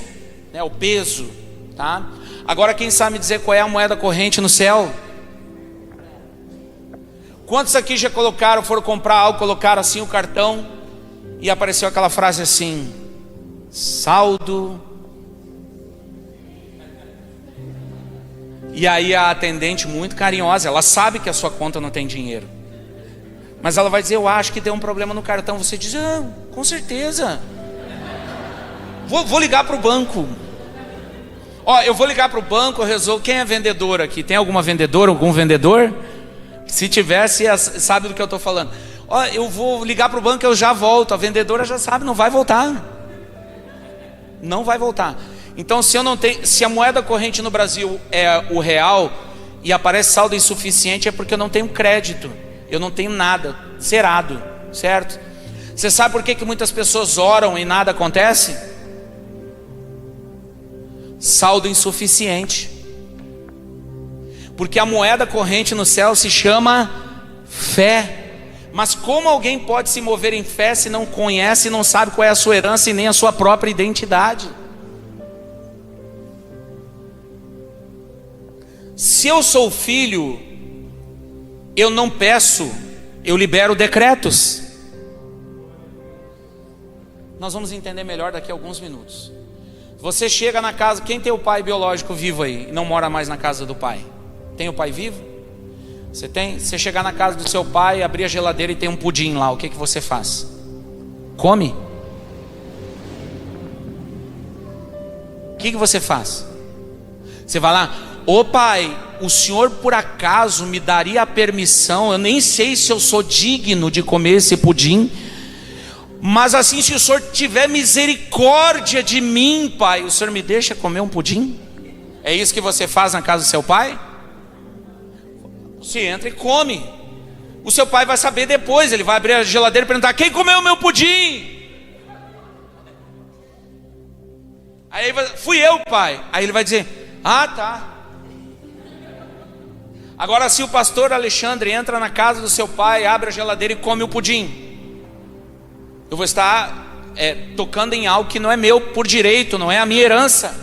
né? O peso, tá? Agora, quem sabe me dizer qual é a moeda corrente no céu? Quantos aqui já foram comprar algo, colocaram assim o cartão e apareceu aquela frase assim: saldo. E aí a atendente, muito carinhosa, ela sabe que a sua conta não tem dinheiro, mas ela vai dizer: eu acho que deu um problema no cartão. Você diz: com certeza, vou ligar para o banco. Eu vou ligar para o banco, eu resolvo. Quem é vendedor aqui? Tem alguma vendedora, algum vendedor? Se tivesse, sabe do que eu estou falando. Eu vou ligar para o banco, eu já volto. A vendedora já sabe, não vai voltar. Não vai voltar. Então, se a moeda corrente no Brasil é o real e aparece saldo insuficiente, é porque eu não tenho crédito, eu não tenho nada, zerado, certo? Você sabe por que muitas pessoas oram e nada acontece? Saldo insuficiente. Porque a moeda corrente no céu se chama fé. Mas como alguém pode se mover em fé se não conhece, não sabe qual é a sua herança e nem a sua própria identidade? Se eu sou filho, eu não peço, eu libero decretos. Nós vamos entender melhor daqui a alguns minutos. Você chega na casa, quem tem o pai biológico vivo aí e não mora mais na casa do pai? Tem o pai vivo? Você tem? Você chegar na casa do seu pai, abrir a geladeira e tem um pudim lá, o que você faz? Come? O que você faz? Você vai lá: ô pai, o senhor por acaso me daria a permissão? Eu nem sei se eu sou digno de comer esse pudim, mas assim, se o senhor tiver misericórdia de mim, pai, o senhor me deixa comer um pudim? É isso que você faz na casa do seu pai? Você entra e come. O seu pai vai saber depois, ele vai abrir a geladeira e perguntar: quem comeu o meu pudim? Aí fui eu, pai. Aí ele vai dizer: ah, tá. Agora, se o pastor Alexandre entra na casa do seu pai, abre a geladeira e come o pudim, eu vou estar tocando em algo que não é meu por direito, não é a minha herança.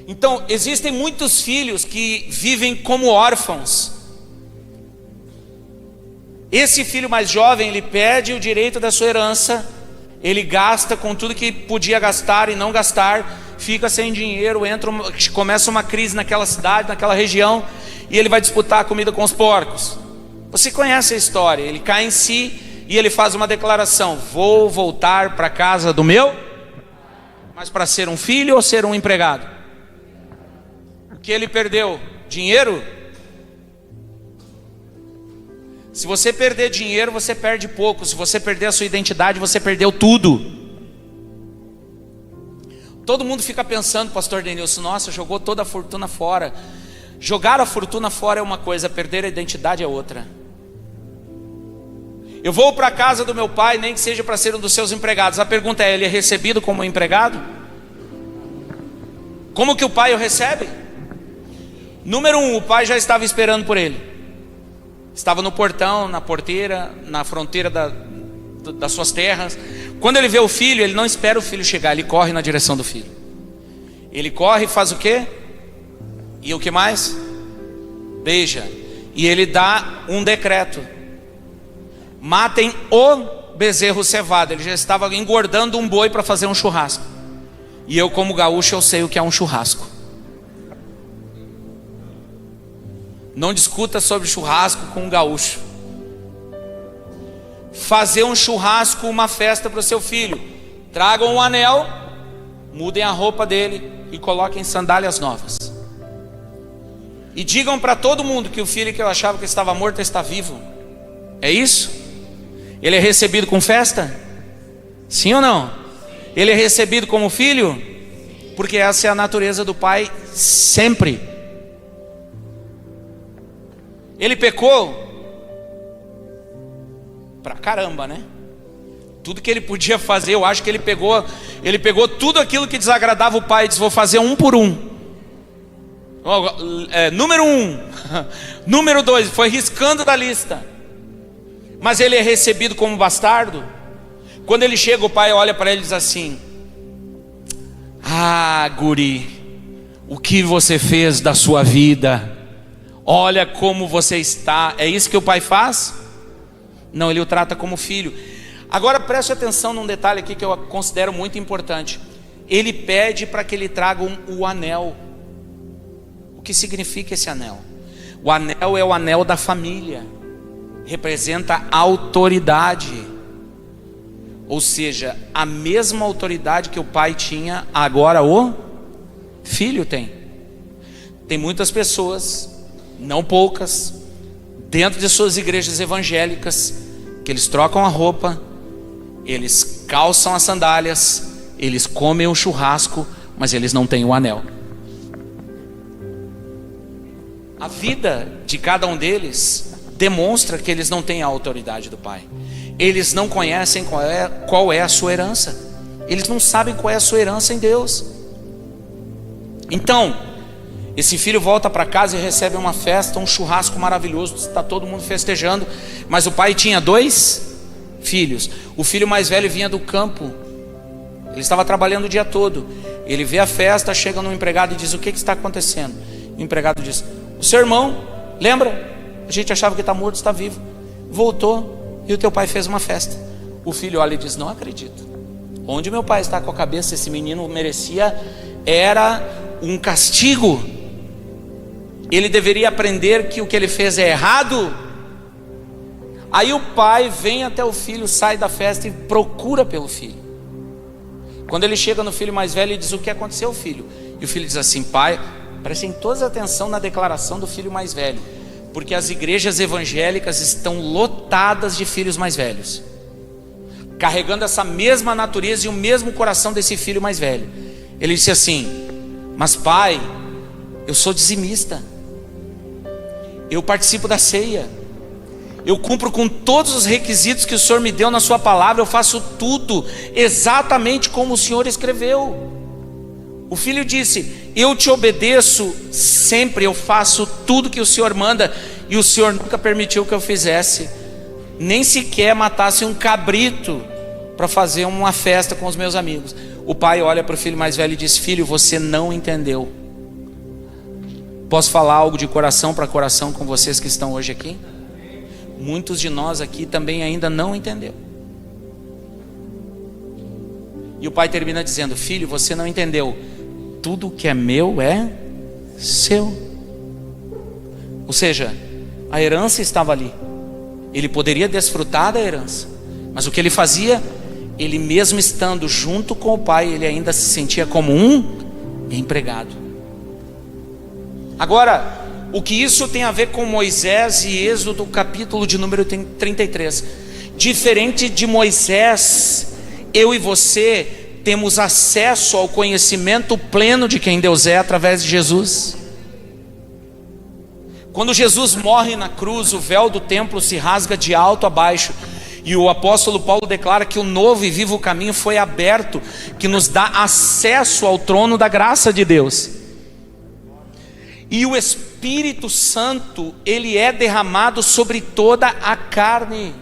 Então, existem muitos filhos que vivem como órfãos. Esse filho mais jovem, ele perde o direito da sua herança, ele gasta com tudo que podia gastar e não gastar, fica sem dinheiro, começa uma crise naquela cidade, naquela região, e ele vai disputar a comida com os porcos. Você conhece a história. Ele cai em si e ele faz uma declaração: vou voltar para a casa do meu, mas para ser um filho ou ser um empregado? O que ele perdeu? Dinheiro? Se você perder dinheiro, você perde pouco. Se você perder a sua identidade, você perdeu tudo. Todo mundo fica pensando, pastor Denilson, nossa, jogou toda a fortuna fora. Jogar a fortuna fora é uma coisa, perder a identidade é outra. Eu vou para a casa do meu pai, nem que seja para ser um dos seus empregados. A pergunta é, ele é recebido como empregado? Como que o pai o recebe? Número 1, o pai já estava esperando por ele. Estava no portão, na porteira, na fronteira das suas terras. Quando ele vê o filho, ele não espera o filho chegar, ele corre na direção do filho. Ele corre e faz o quê? E o que mais? Beija. E ele dá um decreto: matem o bezerro cevado. Ele já estava engordando um boi para fazer um churrasco. E eu, como gaúcho, eu sei o que é um churrasco. Não discuta sobre churrasco com um gaúcho. Fazer um churrasco, uma festa para o seu filho. Tragam um anel, mudem a roupa dele e coloquem sandálias novas. E digam para todo mundo que o filho que eu achava que estava morto está vivo. É isso? Ele é recebido com festa? Sim ou não? Ele é recebido como filho? Porque essa é a natureza do pai sempre. Ele pecou pra caramba, né? Tudo que ele podia fazer, eu acho que ele pegou tudo aquilo que desagradava o pai e disse: vou fazer um por um. Número 1. Número 2, foi riscando da lista. Mas ele é recebido como bastardo. Quando ele chega, o pai olha para ele e diz assim: ah, guri, o que você fez da sua vida? Olha como você está. É isso que o pai faz? Não, ele o trata como filho. Agora preste atenção num detalhe aqui que eu considero muito importante. Ele pede para que ele traga o anel. O que significa esse anel? O anel é o anel da família. Representa autoridade. Ou seja, a mesma autoridade que o pai tinha, agora o filho tem. Tem muitas pessoas, não poucas, dentro de suas igrejas evangélicas, que eles trocam a roupa, eles calçam as sandálias, eles comem o churrasco, mas eles não têm o anel. A vida de cada um deles demonstra que eles não têm a autoridade do pai. Eles não conhecem qual é a sua herança. Eles não sabem qual é a sua herança em Deus. Então, esse filho volta para casa e recebe uma festa, um churrasco maravilhoso, está todo mundo festejando. Mas o pai tinha 2 filhos. O filho mais velho vinha do campo, ele estava trabalhando o dia todo. Ele vê a festa, chega no empregado e diz: o que está acontecendo? O empregado diz: o seu irmão, lembra? A gente achava que está morto, está vivo. Voltou e o teu pai fez uma festa. O filho olha e diz: não acredito. Onde meu pai está com a cabeça? Esse menino merecia, era um castigo. Ele deveria aprender que o que ele fez é errado. Aí o pai vem até o filho, sai da festa e procura pelo filho. Quando ele chega no filho mais velho, ele diz: o que aconteceu, filho? E o filho diz assim: pai, prestem toda atenção na declaração do filho mais velho, porque as igrejas evangélicas estão lotadas de filhos mais velhos, carregando essa mesma natureza e o mesmo coração desse filho mais velho. Ele disse assim: mas pai, eu sou dizimista, eu participo da ceia, eu cumpro com todos os requisitos que o Senhor me deu na sua palavra, eu faço tudo exatamente como o Senhor escreveu. O filho disse: eu te obedeço sempre, eu faço tudo que o Senhor manda. E o Senhor nunca permitiu que eu fizesse, nem sequer matasse um cabrito para fazer uma festa com os meus amigos. O pai olha para o filho mais velho e diz: filho, você não entendeu. Posso falar algo de coração para coração com vocês que estão hoje aqui? Muitos de nós aqui também ainda não entendeu. E o pai termina dizendo: filho, você não entendeu. Tudo que é meu é seu. Ou seja, a herança estava ali. Ele poderia desfrutar da herança, mas o que ele fazia? Ele mesmo estando junto com o pai, ele ainda se sentia como um empregado. Agora, o que isso tem a ver com Moisés e Êxodo, capítulo de número 33? Diferente de Moisés, eu e você temos acesso ao conhecimento pleno de quem Deus é através de Jesus. Quando Jesus morre na cruz, o véu do templo se rasga de alto a baixo, e o apóstolo Paulo declara que o novo e vivo caminho foi aberto, que nos dá acesso ao trono da graça de Deus. E o Espírito Santo, ele é derramado sobre toda a carne.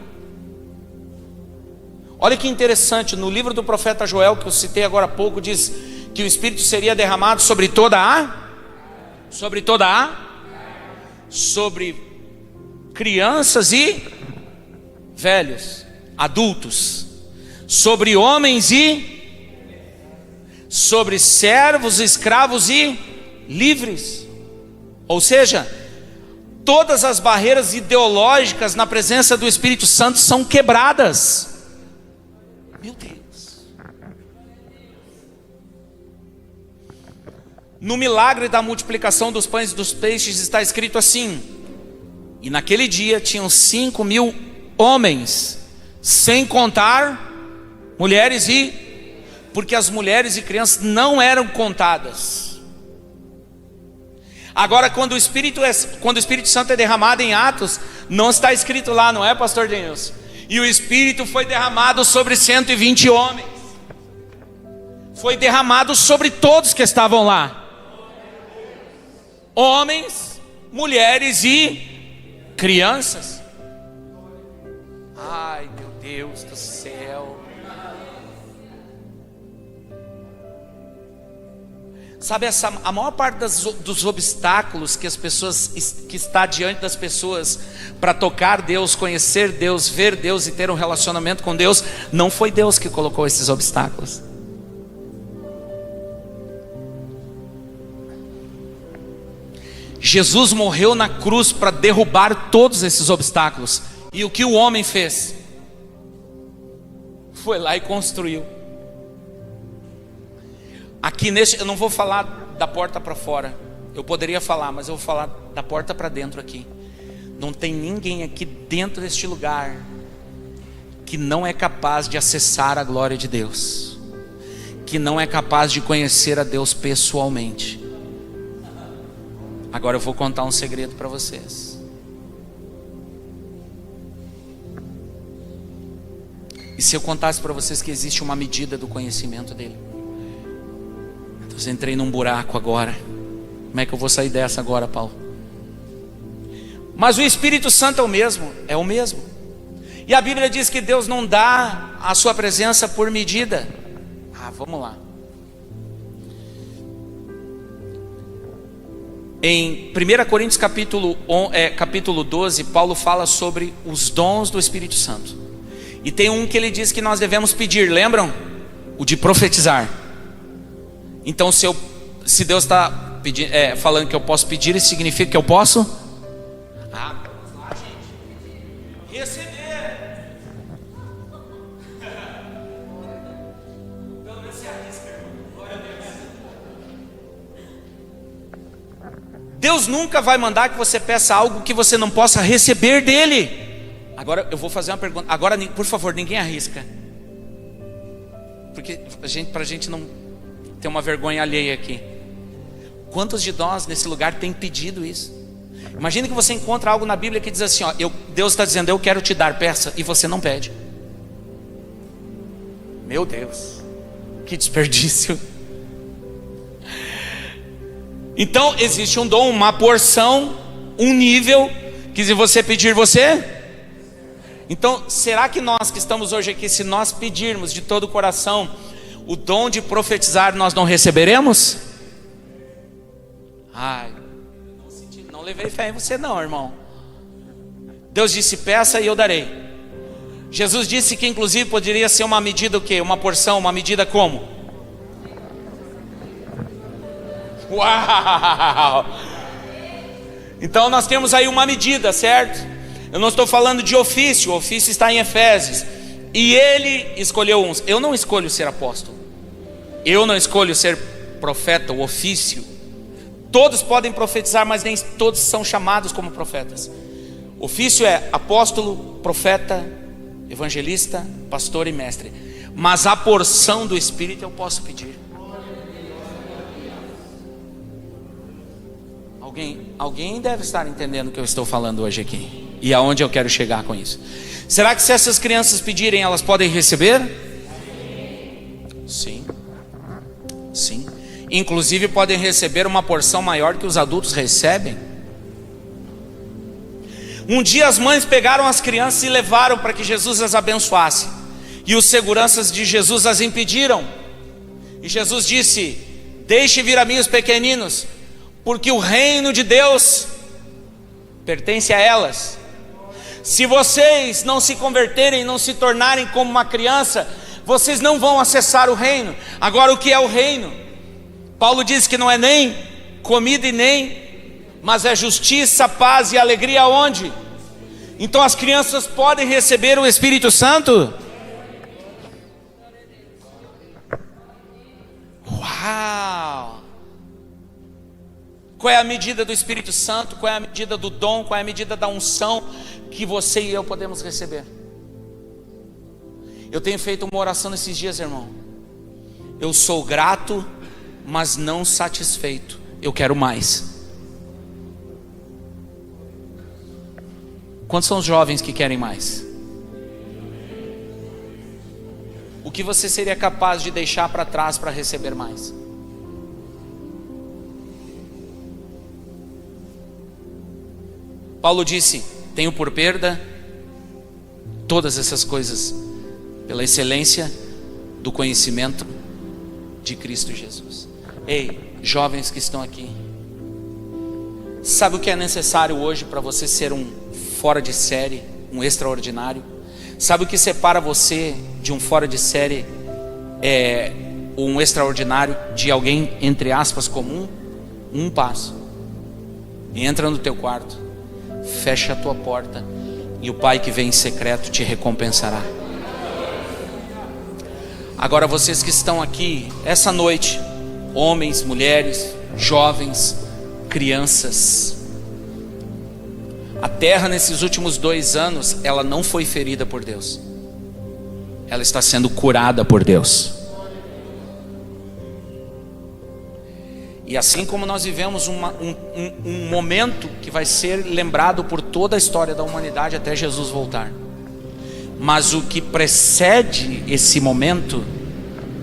Olha que interessante, no livro do profeta Joel, que eu citei agora há pouco, diz que o Espírito seria derramado sobre crianças e velhos, adultos, sobre homens e sobre servos, escravos e livres. Ou seja, todas as barreiras ideológicas na presença do Espírito Santo são quebradas. Meu Deus. No milagre da multiplicação dos pães e dos peixes está escrito assim: e naquele dia tinham 5.000 homens, sem contar mulheres porque as mulheres e crianças não eram contadas. Agora, quando o Espírito Santo é derramado em Atos, não está escrito lá, não é, pastor Denilson? E o Espírito foi derramado sobre 120 homens. Foi derramado sobre todos que estavam lá. Homens, mulheres e crianças. Ai, meu Deus do céu. Sabe, a maior parte dos obstáculos que as pessoas, que está diante das pessoas para tocar Deus, conhecer Deus, ver Deus e ter um relacionamento com Deus, não foi Deus que colocou esses obstáculos. Jesus morreu na cruz para derrubar todos esses obstáculos. E o que o homem fez? Foi lá e construiu. Aqui eu não vou falar da porta para fora. Eu poderia falar, mas eu vou falar da porta para dentro aqui. Não tem ninguém aqui dentro deste lugar que não é capaz de acessar a glória de Deus, que não é capaz de conhecer a Deus pessoalmente. Agora eu vou contar um segredo para vocês. E se eu contasse para vocês que existe uma medida do conhecimento dele? Eu entrei num buraco agora. Como é que eu vou sair dessa agora, Paulo? Mas o Espírito Santo é o mesmo. E a Bíblia diz que Deus não dá a sua presença por medida. Vamos lá. Em 1 Coríntios capítulo 12, Paulo fala sobre os dons do Espírito Santo. E tem um que ele diz que nós devemos pedir, lembram? O de profetizar. Então, se Deus está falando que eu posso pedir, isso significa que eu posso? Vamos lá, gente. Receber. Pelo menos se arrisca, irmão. Glória a Deus. Deus nunca vai mandar que você peça algo que você não possa receber dele. Agora eu vou fazer uma pergunta. Agora, por favor, ninguém arrisca. Porque pra gente não ter uma vergonha alheia aqui. Quantos de nós nesse lugar tem pedido isso? Imagina que você encontra algo na Bíblia que diz assim, Deus está dizendo, eu quero te dar, peça, e você não pede. Meu Deus, que desperdício. Então existe um dom, uma porção, um nível, que se você pedir, você... Então, será que nós que estamos hoje aqui, se nós pedirmos de todo o coração o dom de profetizar, nós não receberemos? Ai, não levei fé em você não, irmão. Deus disse: peça e eu darei. Jesus disse que inclusive poderia ser uma medida o quê? Uma porção, uma medida como? Uau! Então nós temos aí uma medida, certo? Eu não estou falando de ofício, o ofício está em Efésios. E ele escolheu uns. Eu não escolho ser apóstolo, eu não escolho ser profeta, o ofício. Todos podem profetizar, mas nem todos são chamados como profetas. Ofício é apóstolo, profeta, evangelista, pastor e mestre. Mas a porção do Espírito eu posso pedir. Alguém deve estar entendendo o que eu estou falando hoje aqui, e aonde eu quero chegar com isso. Será que se essas crianças pedirem, elas podem receber? Sim. Sim. Inclusive podem receber uma porção maior que os adultos recebem. Um dia as mães pegaram as crianças e levaram para que Jesus as abençoasse, e os seguranças de Jesus as impediram. E Jesus disse: deixe vir a mim os pequeninos, porque o reino de Deus pertence a elas. Se vocês não se converterem, não se tornarem como uma criança, vocês não vão acessar o reino. Agora, o que é o reino? Paulo diz que não é nem comida e nem, mas é justiça, paz e alegria onde? Então as crianças podem receber o Espírito Santo? Uau! Qual é a medida do Espírito Santo? Qual é a medida do dom? Qual é a medida da unção que você e eu podemos receber? Eu tenho feito uma oração nesses dias, irmão. Eu sou grato, mas não satisfeito. Eu quero mais. Quantos são os jovens que querem mais? O que você seria capaz de deixar para trás para receber mais? Paulo disse: tenho por perda todas essas coisas pela excelência do conhecimento de Cristo Jesus. Ei, jovens que estão aqui, sabe o que é necessário hoje para você ser um fora de série, um extraordinário? Sabe o que separa você de um fora de série, um extraordinário, de alguém entre aspas comum? Um passo. Entra no teu quarto, fecha a tua porta, e o Pai que vem em secreto te recompensará. Agora, vocês que estão aqui essa noite, homens, mulheres, jovens, crianças, a terra nesses últimos 2 anos, ela não foi ferida por Deus, ela está sendo curada por Deus. E assim como nós vivemos um momento que vai ser lembrado por toda a história da humanidade até Jesus voltar, mas o que precede esse momento,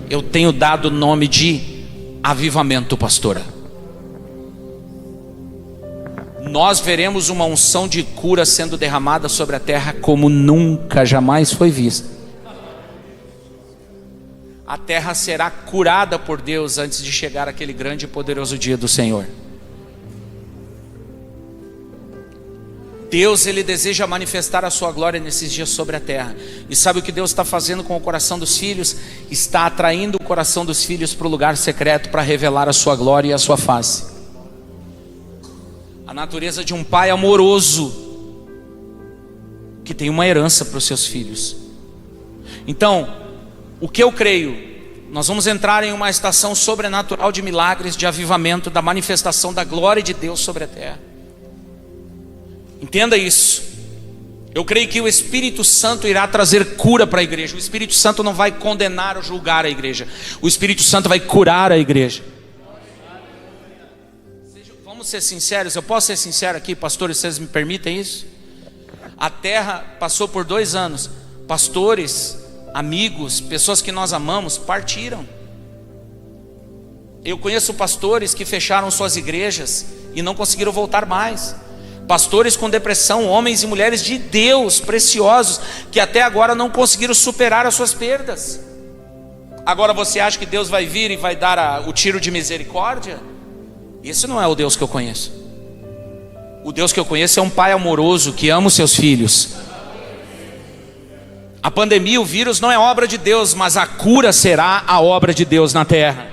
eu tenho dado o nome de avivamento, pastora. Nós veremos uma unção de cura sendo derramada sobre a terra como nunca, jamais foi vista. A terra será curada por Deus antes de chegar aquele grande e poderoso dia do Senhor. Deus, Ele deseja manifestar a sua glória nesses dias sobre a terra. E sabe o que Deus está fazendo com o coração dos filhos? Está atraindo o coração dos filhos para o lugar secreto, para revelar a sua glória e a sua face. A natureza de um pai amoroso, que tem uma herança para os seus filhos. Então, o que eu creio, nós vamos entrar em uma estação sobrenatural de milagres, de avivamento, da manifestação da glória de Deus sobre a terra. Entenda isso. Eu creio que o Espírito Santo irá trazer cura para a igreja. O Espírito Santo não vai condenar ou julgar a igreja. O Espírito Santo vai curar a igreja. Vamos ser sinceros, eu posso ser sincero aqui, pastores, vocês me permitem isso? A terra passou por 2 anos. Pastores, amigos, pessoas que nós amamos partiram. Eu conheço pastores que fecharam suas igrejas e não conseguiram voltar mais. Pastores com depressão, homens e mulheres de Deus, preciosos, que até agora não conseguiram superar as suas perdas. Agora você acha que Deus vai vir e vai dar o tiro de misericórdia? Esse não é o Deus que eu conheço. O Deus que eu conheço é um pai amoroso que ama os seus filhos. A pandemia, o vírus não é obra de Deus, mas a cura será a obra de Deus na terra.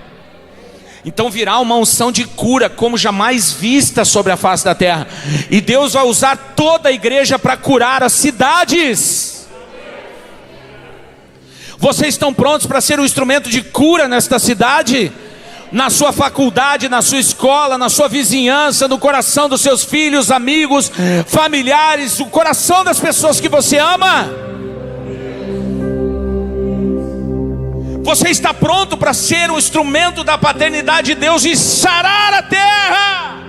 Então virá uma unção de cura como jamais vista sobre a face da terra. E Deus vai usar toda a igreja para curar as cidades. Vocês estão prontos para ser um instrumento de cura nesta cidade? Na sua faculdade, na sua escola, na sua vizinhança, no coração dos seus filhos, amigos, familiares, o coração das pessoas que você ama? Você está pronto para ser um instrumento da paternidade de Deus e sarar a terra?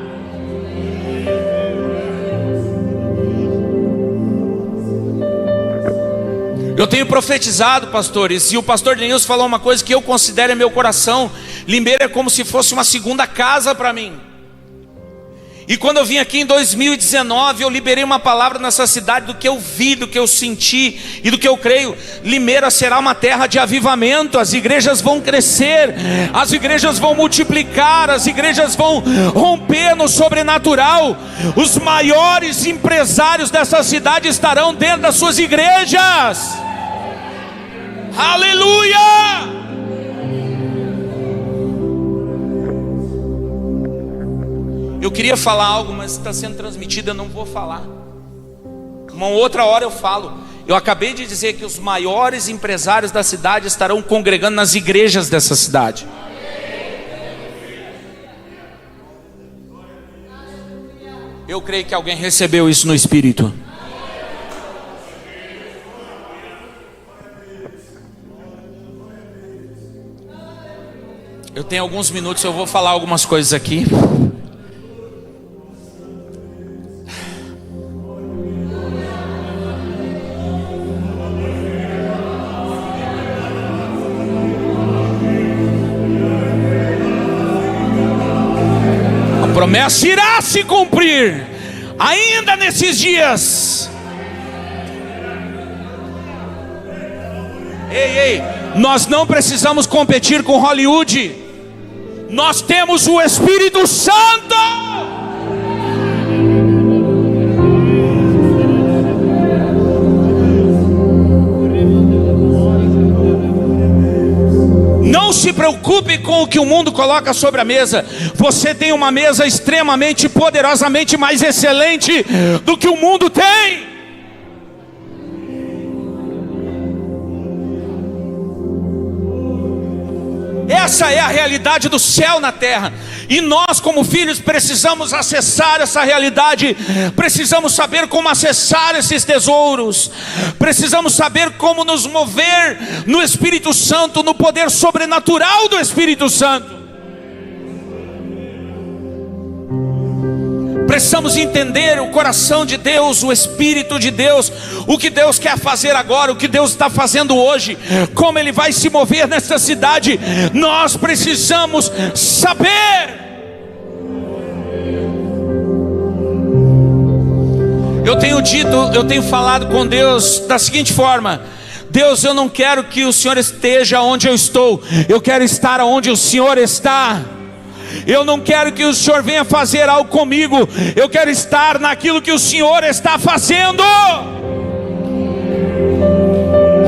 Eu tenho profetizado, pastores, e o pastor Denilson falou uma coisa que eu considero em meu coração. Limeira é como se fosse uma segunda casa para mim. E quando eu vim aqui em 2019, eu liberei uma palavra nessa cidade do que eu vi, do que eu senti e do que eu creio. Limeira será uma terra de avivamento. As igrejas vão crescer, as igrejas vão multiplicar, as igrejas vão romper no sobrenatural. Os maiores empresários dessa cidade estarão dentro das suas igrejas. Aleluia! Eu queria falar algo, mas está sendo transmitido, eu não vou falar. Uma outra hora eu falo. Eu acabei de dizer que os maiores empresários da cidade estarão congregando nas igrejas dessa cidade. Eu creio que alguém recebeu isso no Espírito. Eu tenho alguns minutos, eu vou falar algumas coisas aqui. A promessa irá se cumprir ainda nesses dias. Ei, nós não precisamos competir com Hollywood. Nós temos o Espírito Santo. Não se preocupe com o que o mundo coloca sobre a mesa. Você tem uma mesa extremamente, poderosamente mais excelente do que o mundo tem. Essa é a realidade do céu na terra. E nós como filhos precisamos acessar essa realidade. Precisamos saber como acessar esses tesouros. Precisamos saber como nos mover no Espírito Santo, no poder sobrenatural do Espírito Santo. Precisamos entender o coração de Deus, o Espírito de Deus, o que Deus quer fazer agora, o que Deus está fazendo hoje, como Ele vai se mover nessa cidade. Nós precisamos saber. Eu tenho falado com Deus da seguinte forma: Deus, eu não quero que o Senhor esteja onde eu estou, eu quero estar onde o Senhor está. Eu não quero que o Senhor venha fazer algo comigo, eu quero estar naquilo que o Senhor está fazendo.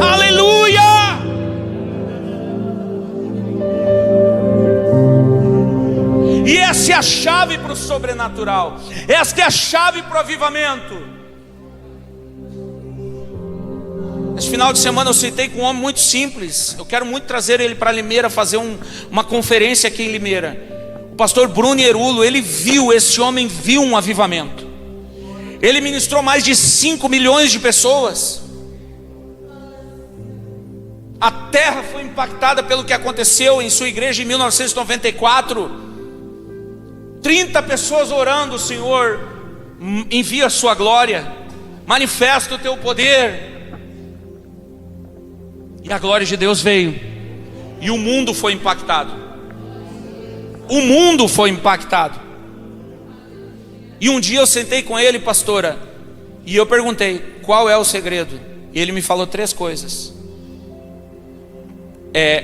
Aleluia! E essa é a chave para o sobrenatural. Esta é a chave para o avivamento. Esse final de semana eu citei com um homem muito simples. Eu quero muito trazer ele para Limeira, fazer uma conferência aqui em Limeira. O pastor Bruno Erulo, esse homem viu um avivamento. Ele ministrou mais de 5 milhões de pessoas. A terra foi impactada pelo que aconteceu em sua igreja em 1994. 30 pessoas orando: Senhor, envia a sua glória, manifesta o teu poder. E a glória de Deus veio, e o mundo foi impactado. O mundo foi impactado. E um dia eu sentei com ele, pastora, e eu perguntei, qual é o segredo? E ele me falou 3 coisas.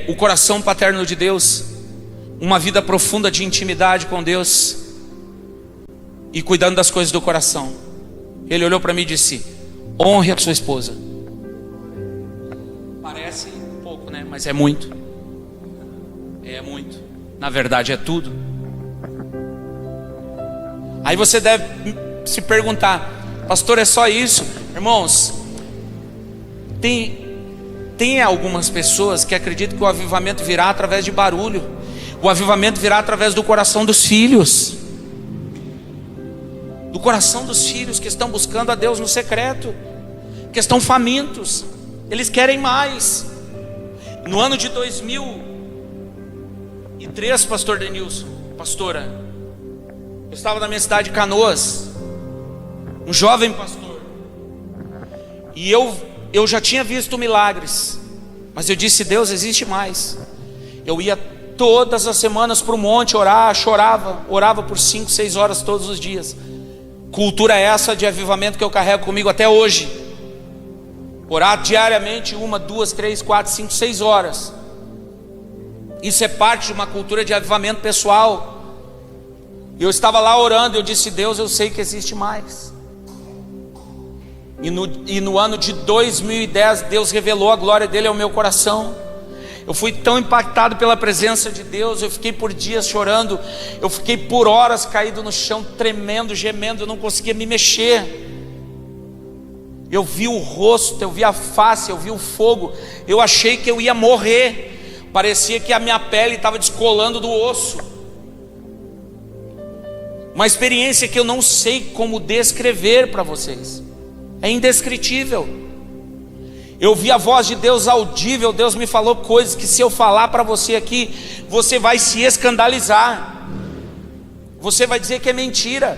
O coração paterno de Deus, uma vida profunda de intimidade com Deus e cuidando das coisas do coração. Ele olhou para mim e disse: honre a sua esposa. Parece pouco, né? Mas é muito. É muito. Na verdade é tudo. Aí você deve se perguntar: pastor, é só isso? Irmãos, tem algumas pessoas que acreditam que o avivamento virá através de barulho. O avivamento virá através do coração dos filhos. Do coração dos filhos que estão buscando a Deus no secreto, que estão famintos, eles querem mais. No ano de 2003, pastor Denilson, pastora, eu estava na minha cidade de Canoas, um jovem pastor, e eu já tinha visto milagres, mas eu disse: Deus, existe mais. Eu ia todas as semanas para o monte orar, orava por 5, 6 horas todos os dias. Cultura essa de avivamento que eu carrego comigo até hoje. Orar diariamente 1, 2, 3, 4, 5, 6 horas. Isso é parte de uma cultura de avivamento pessoal. Eu estava lá orando, eu disse: Deus, eu sei que existe mais. E no ano de 2010, Deus revelou a glória dele ao meu coração. Eu fui tão impactado pela presença de Deus, eu fiquei por dias chorando, eu fiquei por horas caído no chão, tremendo, gemendo, eu não conseguia me mexer. Eu vi o rosto, eu vi a face, eu vi o fogo, eu achei que eu ia morrer, parecia que a minha pele estava descolando do osso. Uma experiência que eu não sei como descrever para vocês, é indescritível. Eu vi a voz de Deus audível. Deus me falou coisas que, se eu falar para você aqui, você vai se escandalizar, você vai dizer que é mentira.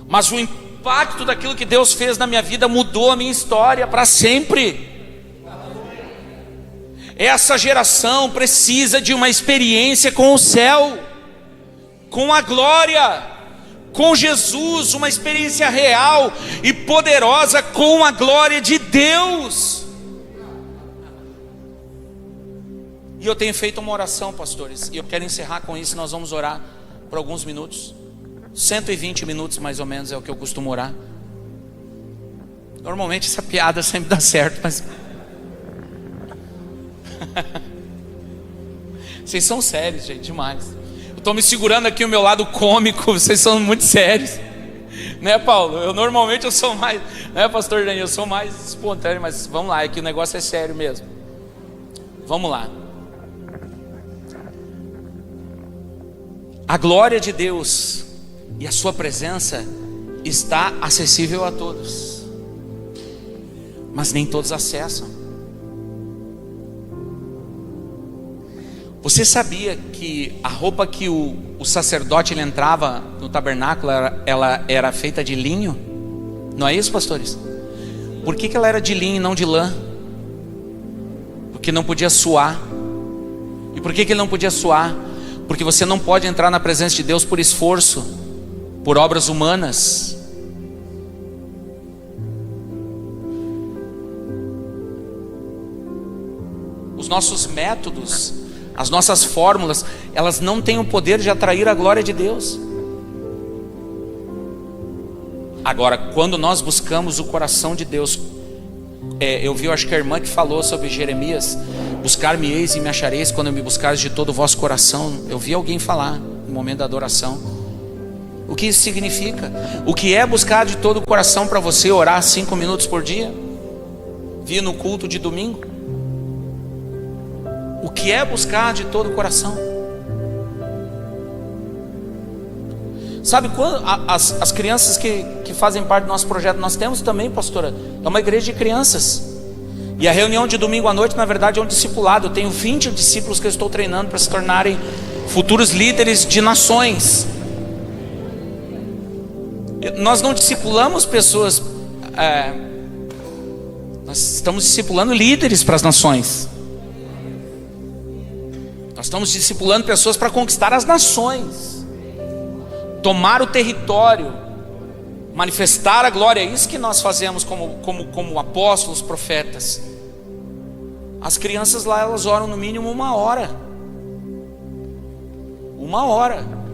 Mas o impacto daquilo que Deus fez na minha vida mudou a minha história para sempre. Essa geração precisa de uma experiência com o céu, com a glória, com Jesus, uma experiência real e poderosa com a glória de Deus. E eu tenho feito uma oração, pastores, e eu quero encerrar com isso. Nós vamos orar por alguns minutos, 120 minutos mais ou menos é o que eu costumo orar. Normalmente essa piada sempre dá certo, mas vocês são sérios, gente, demais. Estou me segurando aqui o meu lado cômico, vocês são muito sérios, né, Paulo? Eu sou mais, né, pastor Daniel, eu sou mais espontâneo, mas vamos lá, é que o negócio é sério mesmo. Vamos lá. A glória de Deus e a sua presença está acessível a todos, mas nem todos acessam. Você sabia que a roupa que o sacerdote ele entrava no tabernáculo, ela era feita de linho? Não é isso, pastores? Por que ela era de linho e não de lã? Porque não podia suar. E por que ele não podia suar? Porque você não pode entrar na presença de Deus por esforço, por obras humanas. Os nossos métodos, as nossas fórmulas, elas não têm o poder de atrair a glória de Deus. Agora, quando nós buscamos o coração de Deus, eu acho que a irmã que falou sobre Jeremias: buscar-me-eis e me achareis quando me buscares de todo o vosso coração. Eu vi alguém falar no momento da adoração. O que isso significa? O que é buscar de todo o coração para você? Orar 5 minutos por dia? Vir no culto de domingo? O que é buscar de todo o coração? Sabe quando as crianças que fazem parte do nosso projeto, nós temos também, pastora, é uma igreja de crianças. E a reunião de domingo à noite, na verdade, é um discipulado. Eu tenho 20 discípulos que eu estou treinando para se tornarem futuros líderes de nações. Nós não discipulamos pessoas, nós estamos discipulando líderes para as nações. Nós estamos discipulando pessoas para conquistar as nações. tomar o território, manifestar a glória. É isso que nós fazemos como apóstolos, profetas. As crianças lá, elas oram no mínimo 1 hora,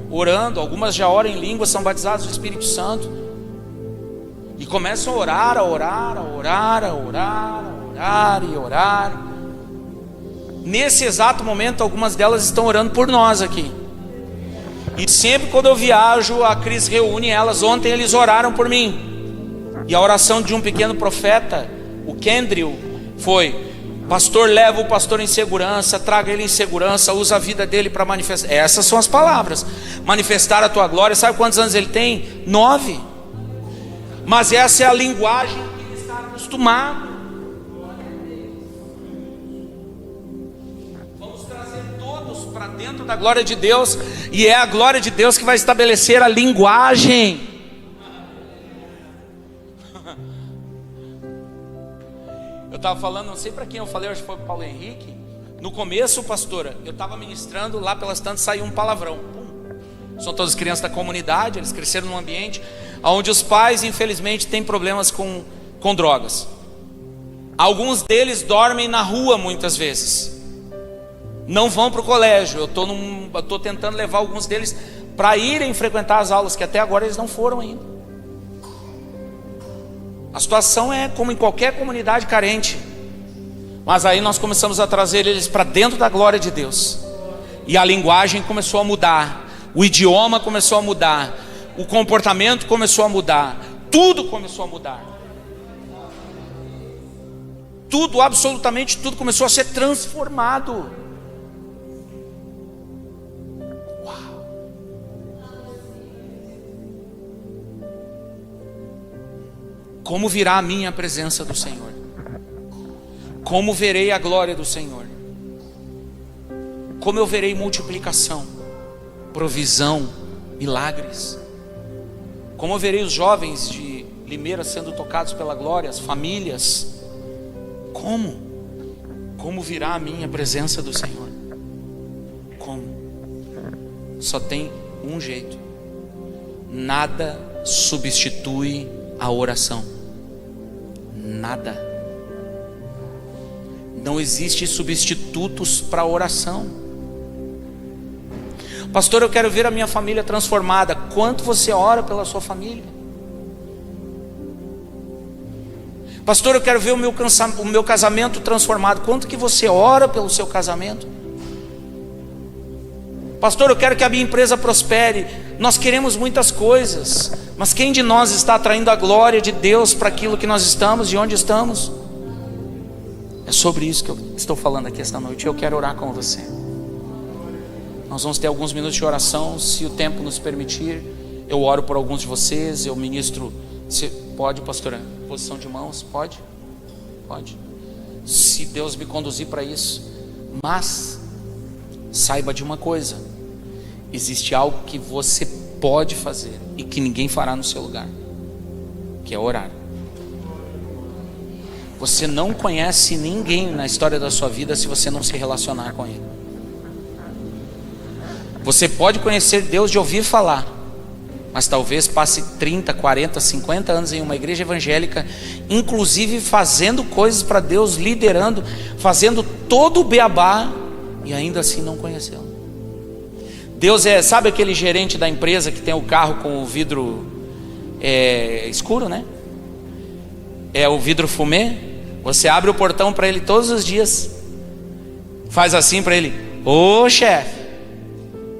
orando. Algumas já oram em língua, são batizadas do Espírito Santo, e começam a orar. Nesse exato momento, algumas delas estão orando por nós aqui. E sempre quando eu viajo, a Cris reúne elas. Ontem eles oraram por mim. E a oração de um pequeno profeta, o Kendrill, foi: pastor, leva o pastor em segurança, traga ele em segurança, usa a vida dele para manifestar. Essas são as palavras: manifestar a tua glória. Sabe quantos anos ele tem? 9. Mas essa é a linguagem que ele está acostumado. Vamos trazer todos para dentro da glória de Deus, e é a glória de Deus que vai estabelecer a linguagem. Eu estava falando, não sei para quem eu falei, acho que foi para o Paulo Henrique. No começo, pastora, eu estava ministrando, lá pelas tantas saiu um palavrão. São todas crianças da comunidade, eles cresceram num ambiente onde os pais, infelizmente, têm problemas com drogas. Alguns deles dormem na rua muitas vezes, não vão para o colégio. Eu estou tentando levar alguns deles para irem frequentar as aulas, que até agora eles não foram ainda. A situação é como em qualquer comunidade carente. Mas aí nós começamos a trazer eles para dentro da glória de Deus, e a linguagem começou a mudar, o idioma começou a mudar, o comportamento começou a mudar, tudo começou a mudar. Tudo, absolutamente tudo começou a ser transformado. Uau! Como virá a minha presença do Senhor? Como verei a glória do Senhor? Como eu verei multiplicação, provisão, milagres? Como eu verei os jovens de Limeira sendo tocados pela glória, as famílias? Como virá a minha presença do Senhor? Como? Só tem um jeito: nada substitui a oração. Nada. Não existe substitutos para a oração. Pastor, eu quero ver a minha família transformada. Quanto você ora pela sua família? Pastor, eu quero ver o meu casamento transformado. Quanto que você ora pelo seu casamento? Pastor, eu quero que a minha empresa prospere. Nós queremos muitas coisas, mas quem de nós está atraindo a glória de Deus para aquilo que nós estamos e onde estamos? É sobre isso que eu estou falando aqui esta noite. Eu quero orar com você. Nós vamos ter alguns minutos de oração, se o tempo nos permitir. Eu oro por alguns de vocês, eu ministro. Pode, pastora? Posição de mãos, pode? Pode. Se Deus me conduzir para isso. Mas saiba de uma coisa: existe algo que você pode fazer e que ninguém fará no seu lugar, que é orar. Você não conhece ninguém na história da sua vida se você não se relacionar com Ele. Você pode conhecer Deus de ouvir falar, mas talvez passe 30, 40, 50 anos em uma igreja evangélica, inclusive fazendo coisas para Deus, liderando, fazendo todo o beabá, e ainda assim não conhecê-lo. Deus sabe aquele gerente da empresa que tem o carro com o vidro escuro, né? É o vidro fumê. Você abre o portão para ele todos os dias, faz assim para ele: ô chefe.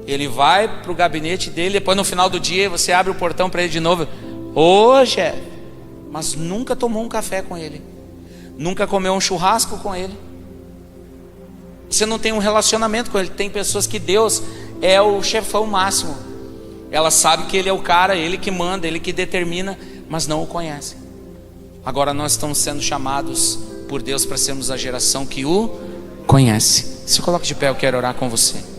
Ele vai para o gabinete dele, depois no final do dia você abre o portão para ele de novo: ô chefe. Mas nunca tomou um café com ele, nunca comeu um churrasco com ele. Você não tem um relacionamento com ele. Tem pessoas que Deus é o chefão máximo, ela sabe que Ele é o cara, Ele que manda, Ele que determina, mas não o conhecem. Agora nós estamos sendo chamados por Deus para sermos a geração que o conhece. Se coloque de pé, eu quero orar com você.